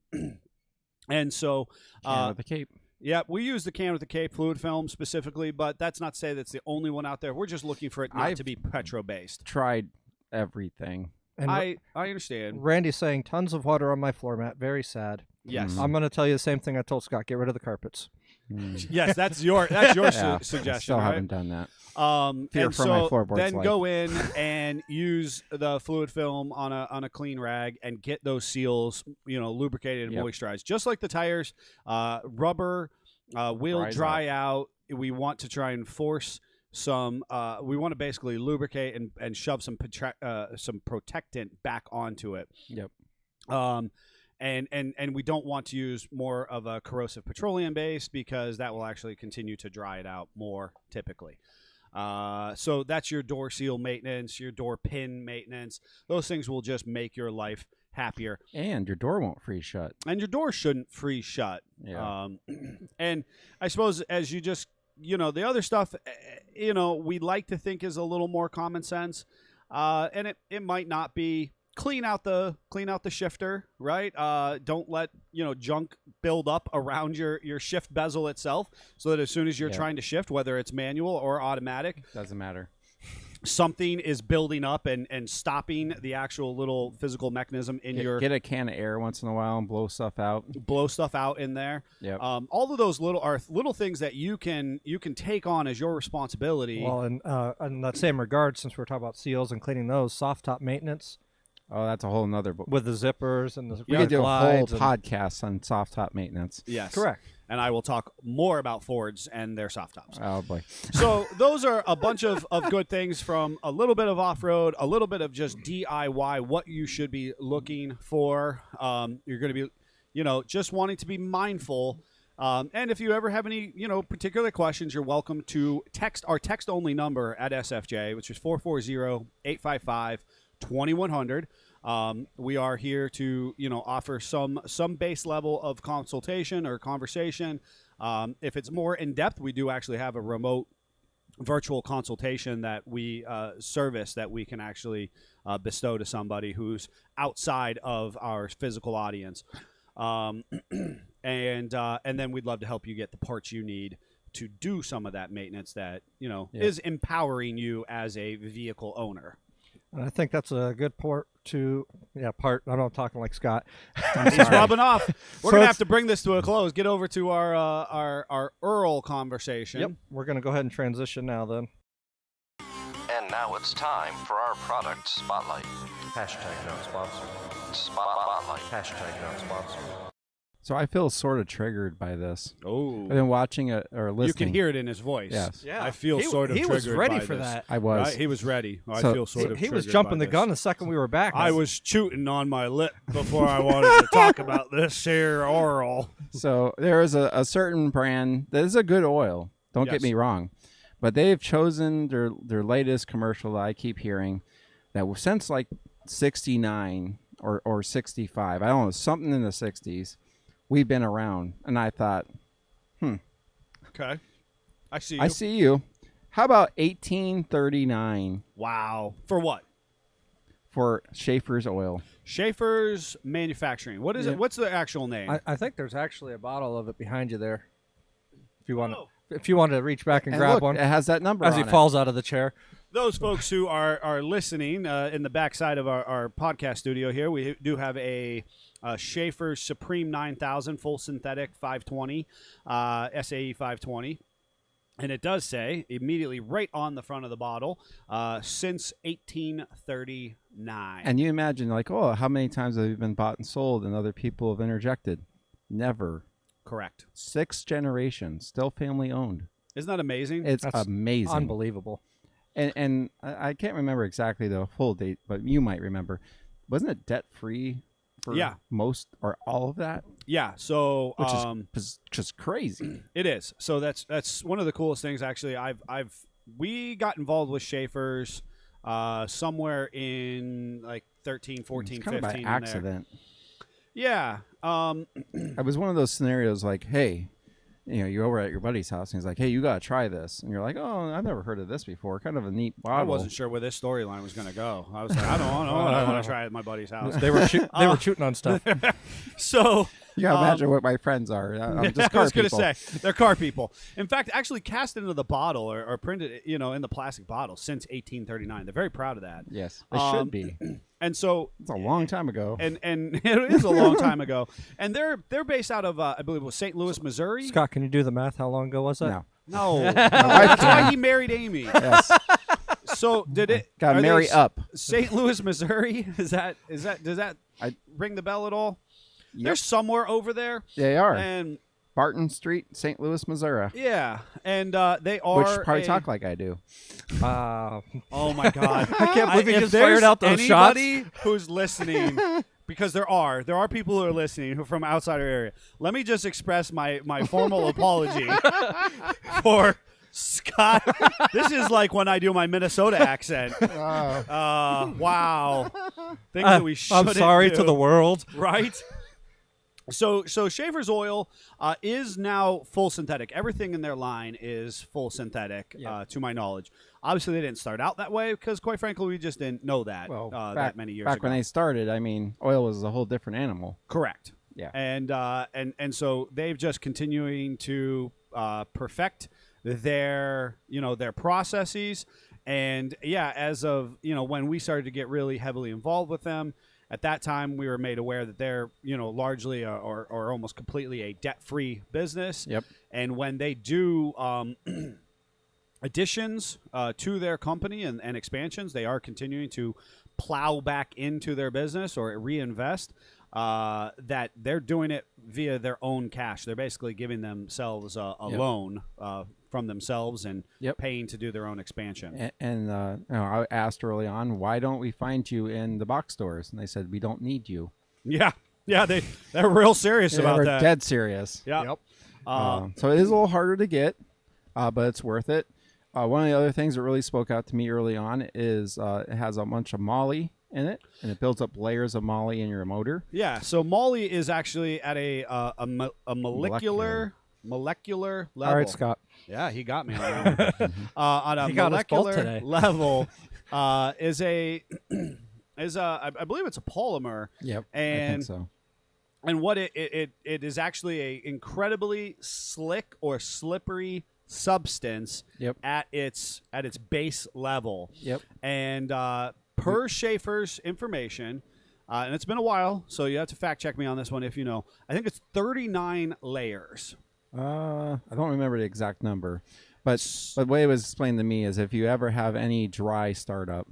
And so, Can with the cape. yeah, we use the can with the Cape fluid film specifically, but that's not to say that's the only one out there. We're just looking for it not I've to be petro based. Tried everything. And I understand. Randy's saying tons of water on my floor mat. Very sad. Yes. Mhm. I'm going to tell you the same thing I told Scott. Get rid of the carpets. Yes, that's your Yeah, suggestion. Still right? haven't done that. And for my so floorboards then life. go in and use the fluid film on a clean rag and get those seals, lubricated and Yep. moisturized, just like the tires. Rubber will Dries dry out. We want to try and force some. We want to basically lubricate and shove some protectant back onto it. Yep. And we don't want to use more of a corrosive petroleum base because that will actually continue to dry it out more typically. So that's your door seal maintenance, your door pin maintenance. Those things will just make your life happier. And your door won't freeze shut. And your door shouldn't freeze shut. Yeah. And I suppose as you just, the other stuff, we like to think is a little more common sense. And it might not be. Clean out the shifter, right? Don't let junk build up around your shift bezel itself, so that as soon as you're Yeah. trying to shift, whether it's manual or automatic, Doesn't matter. something is building up and stopping the actual little physical mechanism in your Get a can of air once in a while and blow stuff out. blow stuff out in there. Yep. All of those little things that you can take on as your responsibility. Well, in that same regard, since we're talking about seals and cleaning those, soft top maintenance Oh, that's a whole nother book. with the zippers and the We could do a whole glides and- podcast on soft top maintenance. yes, Correct. And I will talk more about Fords and their soft tops. Oh boy. So those are a bunch of good things, from a little bit of off-road, a little bit of just DIY, what you should be looking for. You're going to be, just wanting to be mindful. And if you ever have any, particular questions, you're welcome to text our text-only number at SFJ, which is 440-855-2100. We are here to, offer some base level of consultation or conversation. If it's more in depth, we do actually have a remote virtual consultation that we service that we can actually bestow to somebody who's outside of our physical audience. And then we'd love to help you get the parts you need to do some of that maintenance that, is empowering you as a vehicle owner. And I think that's a good part. I'm not talking like Scott. He's rubbing off. We're So going to it's- have to bring this to a close. Get over to our Earl conversation. Yep. We're going to go ahead and transition now then. And now it's time for our product spotlight. Hashtag not sponsored. Spotlight. Hashtag not sponsored. So I feel sort of triggered by this. Oh, I've been watching it or listening. you can hear it in his voice. Yes. I feel sort of he triggered was ready by for this. that. I was. Right? He was ready. I So- feel sort of. He was triggered jumping by the gun this. the second we were back. I was shooting on my lip before I wanted to talk about this here oral. So there is a certain brand that is a good oil. Don't Yes. get me wrong, but they've chosen their latest commercial that I keep hearing that since like 69 or 65. I don't know, something in the 60s. We've been around, and I thought, Okay, I see you. I see you. How about 1839 Wow. For what? for Schaefer's oil? Schaefer's Manufacturing. What is Yeah. it? What's the actual name? I think there's actually a bottle of it behind you there. If you want Oh. if you want to reach back and And grab look, one it has that number as on he it. falls out of the chair. Those folks who are listening in the backside of our podcast studio here, we do have a Schaefer Supreme 9000 full synthetic 520, SAE 520. And it does say immediately right on the front of the bottle, since 1839. And you imagine, like, oh, how many times have you been bought and sold and other people have interjected? Never. Correct. 6 generations, still family owned. Isn't that amazing? It's That's amazing. Unbelievable. And I can't remember exactly the full date, but you might remember. Wasn't it debt free for Yeah. most or all of that? Yeah. So Which is just crazy. it is. So that's one of the coolest things. Actually, we got involved with Schaefer's somewhere in like 13, 14, It's kind 15. of by in there. accident. Yeah. It was one of those scenarios like, hey, you're over at your buddy's house and he's like, hey, you got to try this. And you're like, oh, I've never heard of this before. Kind of a neat bottle. I wasn't sure where this storyline was going to go. I was like, I don't want to try it at my buddy's house. They were shooting on stuff. So You got to imagine what my friends are. I'm just I car was going to people. say they're car people. In fact, actually cast into the bottle or printed, in the plastic bottle since 1839. They're very proud of that. Yes, they should be. And so It's a long time ago. and it is a long time ago. And they're based out of I believe it was St. Louis, Missouri. Scott, can you do the math? How long ago was that? No. No, wife that's why can. he married Amy. Yes. So did it? Got to are they marry up. St. Louis, Missouri. Does that ring the bell at all? They're somewhere over there, They are. and Barton Street, St. Louis, Missouri. yeah, and they are. Which probably a- talk like I do. Oh my God! I can't believe he if just there's fired out those shots. anybody who's listening, because there are people who are listening who are from outside our area. Let me just express my formal apology for Scott. This is like when I do my Minnesota accent. Wow, things that we I'm shouldn't sorry do, to the world. right? So Schaefer's oil is now full synthetic. Everything in their line is full synthetic, to my knowledge. Obviously, they didn't start out that way because, quite frankly, we just didn't know that that many years back ago. when they started, I mean, oil was a whole different animal. Correct. Yeah. And so they've just continuing to perfect their processes. And yeah, as of when we started to get really heavily involved with them. At that time, we were made aware that they're, largely or almost completely a debt-free business. Yep. And when they do additions to their company and expansions, they are continuing to plow back into their business or reinvest. That they're doing it via their own cash. They're basically giving themselves a loan from themselves and paying to do their own expansion. And I asked early on, why don't we find you in the box stores? And they said, we don't need you. Yeah, they're real serious about We're that. dead serious. Yeah. So it is a little harder to get, but it's worth it. One of the other things that really spoke out to me early on is it has a bunch of moly in it, and it builds up layers of moly in your motor. Yeah, so moly is actually at a molecular level. All right, Scott. Yeah, he got me on that one. On a He got us both molecular today. level is a I believe it's a polymer. Yep, I And think so. and what it is actually a incredibly slick or slippery substance Yep. at its base level. Yep. And per Schaefer's information, and it's been a while, so you have to fact check me on this one if you know. I think it's 39 layers. I don't remember the exact number, but the way it was explained to me is if you ever have any dry startup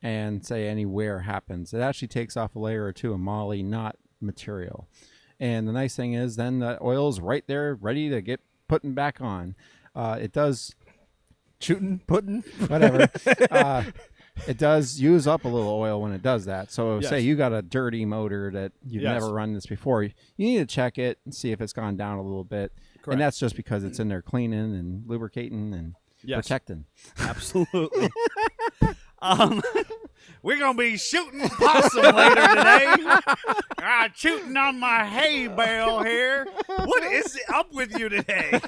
and say any wear happens, it actually takes off a layer or two of moly, not material. And the nice thing is then the oil's right there ready to get putting back on. It does Shooting, putting. whatever. It does use up a little oil when it does that. So Yes. say you got a dirty motor that you've Yes. never run this before, you need to check it and see if it's gone down a little bit. Correct. And that's just because it's in there cleaning and lubricating and Yes. protecting. Absolutely. We're going to be shooting possum later today. Shooting on my hay bale here. What is up with you today?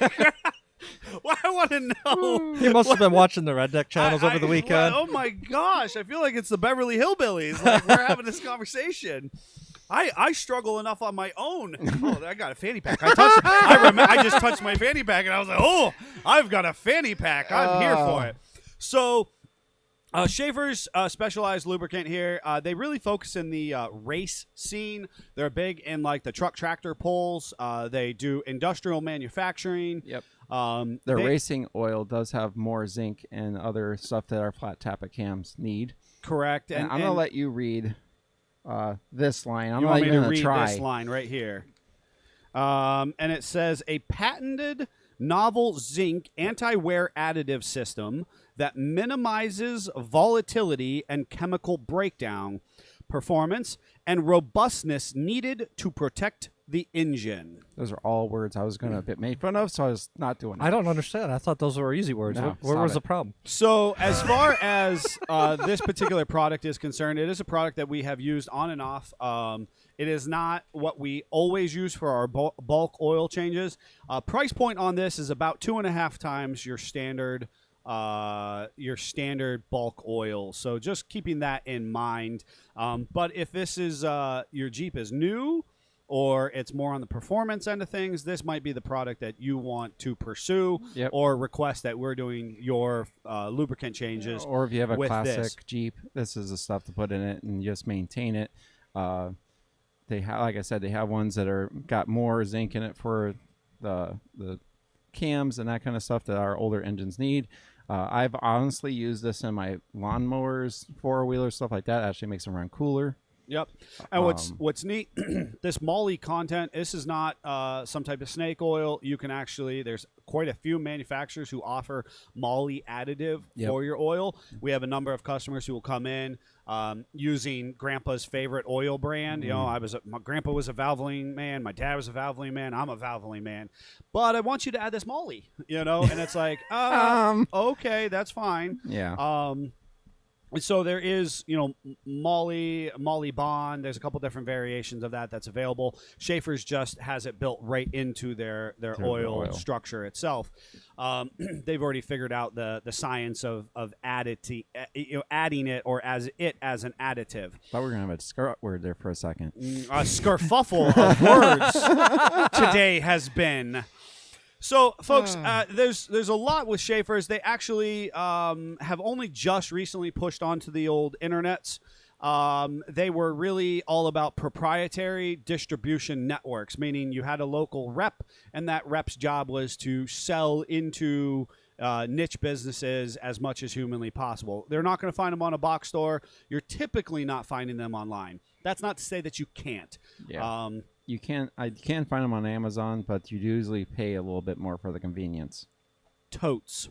Well, I want to know. He must have been watching the Redneck channels over the I- weekend. Oh my gosh. I feel like it's the Beverly Hillbillies. Like we're having this conversation. I struggle enough on my own. Oh, I got a fanny pack. I just touched my fanny pack and I was like, oh, I've got a fanny pack. I'm here for it. So Schaefer's specialized lubricant here. They really focus in the race scene. They're big in like the truck tractor pulls. They do industrial manufacturing. Yep. Their The racing oil does have more zinc and other stuff that our flat tappet cams need. correct. And I'm going to let you read this line. I'm you not want me even to going read to try. this line right here. And it says a patented novel zinc anti-wear additive system that minimizes volatility and chemical breakdown, performance, and robustness needed to protect the engine. Those are all words I was going to get made fun of, so I was not doing it. I don't understand. I thought those were easy words. No, Where stop was it. the problem? So as far as this particular product is concerned, it is a product that we have used on and off. It is not what we always use for our bulk oil changes. Price point on this is about 2.5 times your standard bulk oil. So just keeping that in mind. But if this is your Jeep is new, or it's more on the performance end of things, this might be the product that you want to pursue Yep. or request that we're doing your lubricant changes. Or if you have a with classic this. Jeep, this is the stuff to put in it and just maintain it. They have, like I said, they have ones that are got more zinc in it for the cams and that kind of stuff that our older engines need. I've honestly used this in my lawnmowers, four-wheelers, stuff like that. Actually makes them run cooler. Yep. And what's neat, this moly content, this is not some type of snake oil. You can actually, there's quite a few manufacturers who offer moly additive Yep. for your oil. We have a number of customers who will come in using Grandpa's favorite oil brand. You know, my Grandpa was a Valvoline man. My dad was a Valvoline man. I'm a Valvoline man. But I want you to add this moly, you know? And it's like, okay, that's fine. Yeah. So there is, you know, Molly Bond. There's a couple different variations of that that's available. Schaefer's just has it built right into their oil structure itself. They've already figured out the science of adding it or as an additive. Thought we were gonna have a skirt word there for a second. A skerfuffle of words today has been. So, folks, there's a lot with Schaefer's. They actually have only just recently pushed onto the old internets. They were really all about proprietary distribution networks, meaning you had a local rep, and that rep's job was to sell into niche businesses as much as humanly possible. They're not going to find them on a box store. You're typically not finding them online. That's not to say that you can't. Yeah. You can find them on Amazon, but you usually pay a little bit more for the convenience. Totes.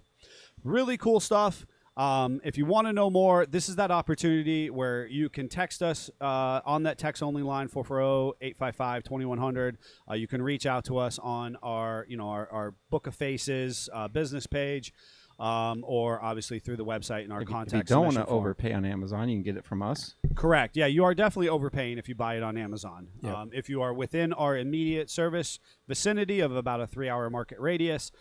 Really cool stuff. If you want to know more, this is that opportunity where you can text us on that text-only line, 440-855-2100. You can reach out to us on our Book of Faces business page, or obviously through the website and our If you contact don't want submission to form. overpay on Amazon, you can get it from us. Correct. Yeah, you are definitely overpaying if you buy it on Amazon. Yep. If you are within our immediate service vicinity of about a 3-hour market radius,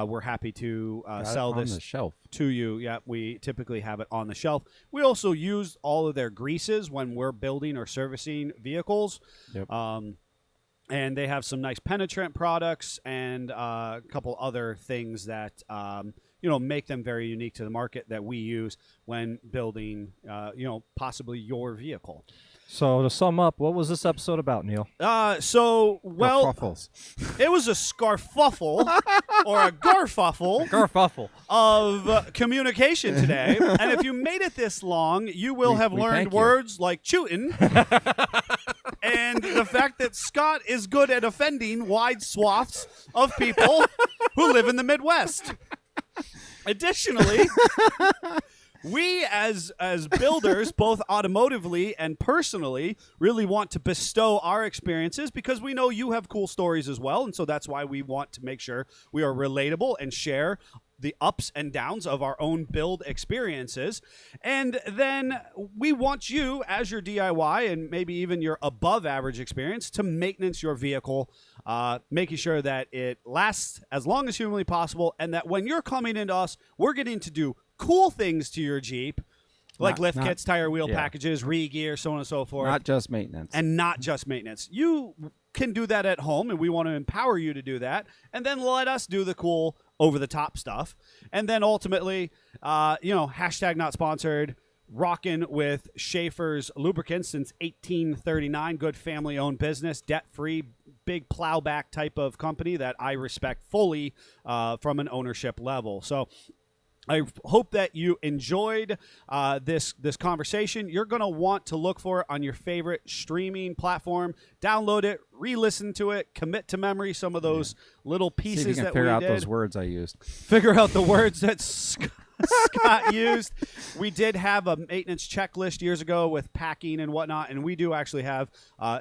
we're happy to Got it sell on this the shelf. to you. Yeah, we typically have it on the shelf. We also use all of their greases when we're building or servicing vehicles. Yep. And they have some nice penetrant products and a couple other things that make them very unique to the market that we use when building possibly your vehicle. So to sum up, what was this episode about, Neil? Kerfuffles. It was a scarfuffle or a garfuffle Garfuffle. of communication today. And if you made it this long, you will have We learned thank you. words like chootin', and the fact that Scott is good at offending wide swaths of people who live in the Midwest. Additionally, we as builders, both automotively and personally, really want to bestow our experiences because we know you have cool stories as well. And so that's why we want to make sure we are relatable and share the ups and downs of our own build experiences. And then we want you, as your DIY and maybe even your above average experience, to maintenance your vehicle, making sure that it lasts as long as humanly possible, and that when you're coming into us, we're getting to do cool things to your Jeep, like lift kits, tire wheel packages, re-gear, so on and so forth. Not just maintenance. And not just maintenance. You can do that at home, and we want to empower you to do that, and then let us do the cool over-the-top stuff. And then ultimately, hashtag not sponsored, rocking with Schaefer's Lubricants since 1839. Good family-owned business, debt-free, big plowback type of company that I respect fully from an ownership level. So I hope that you enjoyed this conversation. You're going to want to look for it on your favorite streaming platform. Download it, re-listen to it, commit to memory some of those little pieces See if you can that figure we out did. those words I used. Figure out the words that Scott used. We did have a maintenance checklist years ago with packing and whatnot, and we do actually have,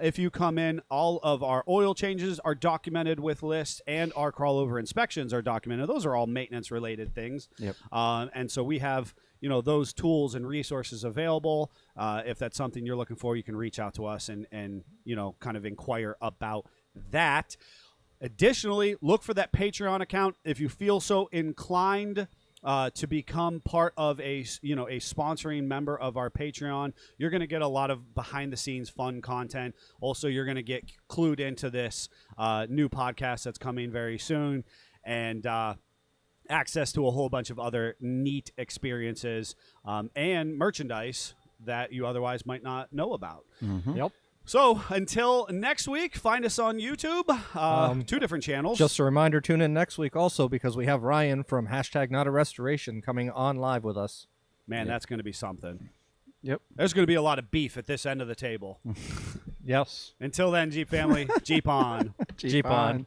if you come in, all of our oil changes are documented with lists, and our crawl-over inspections are documented. Those are all maintenance-related things. Yep. And so we have, those tools and resources available. If that's something you're looking for, you can reach out to us and kind of inquire about that. Additionally, look for that Patreon account if you feel so inclined to become part of a sponsoring member of our Patreon. You're going to get a lot of behind-the-scenes fun content. Also, you're going to get clued into this new podcast that's coming very soon, and access to a whole bunch of other neat experiences and merchandise that you otherwise might not know about. Mm-hmm. Yep. So until next week, find us on YouTube, 2 different channels. Just a reminder, tune in next week also because we have Ryan from hashtag Not a Restoration coming on live with us. Man, that's going to be something. Yep. There's going to be a lot of beef at this end of the table. Yes. Until then, Jeep family, Jeep on. Jeep on.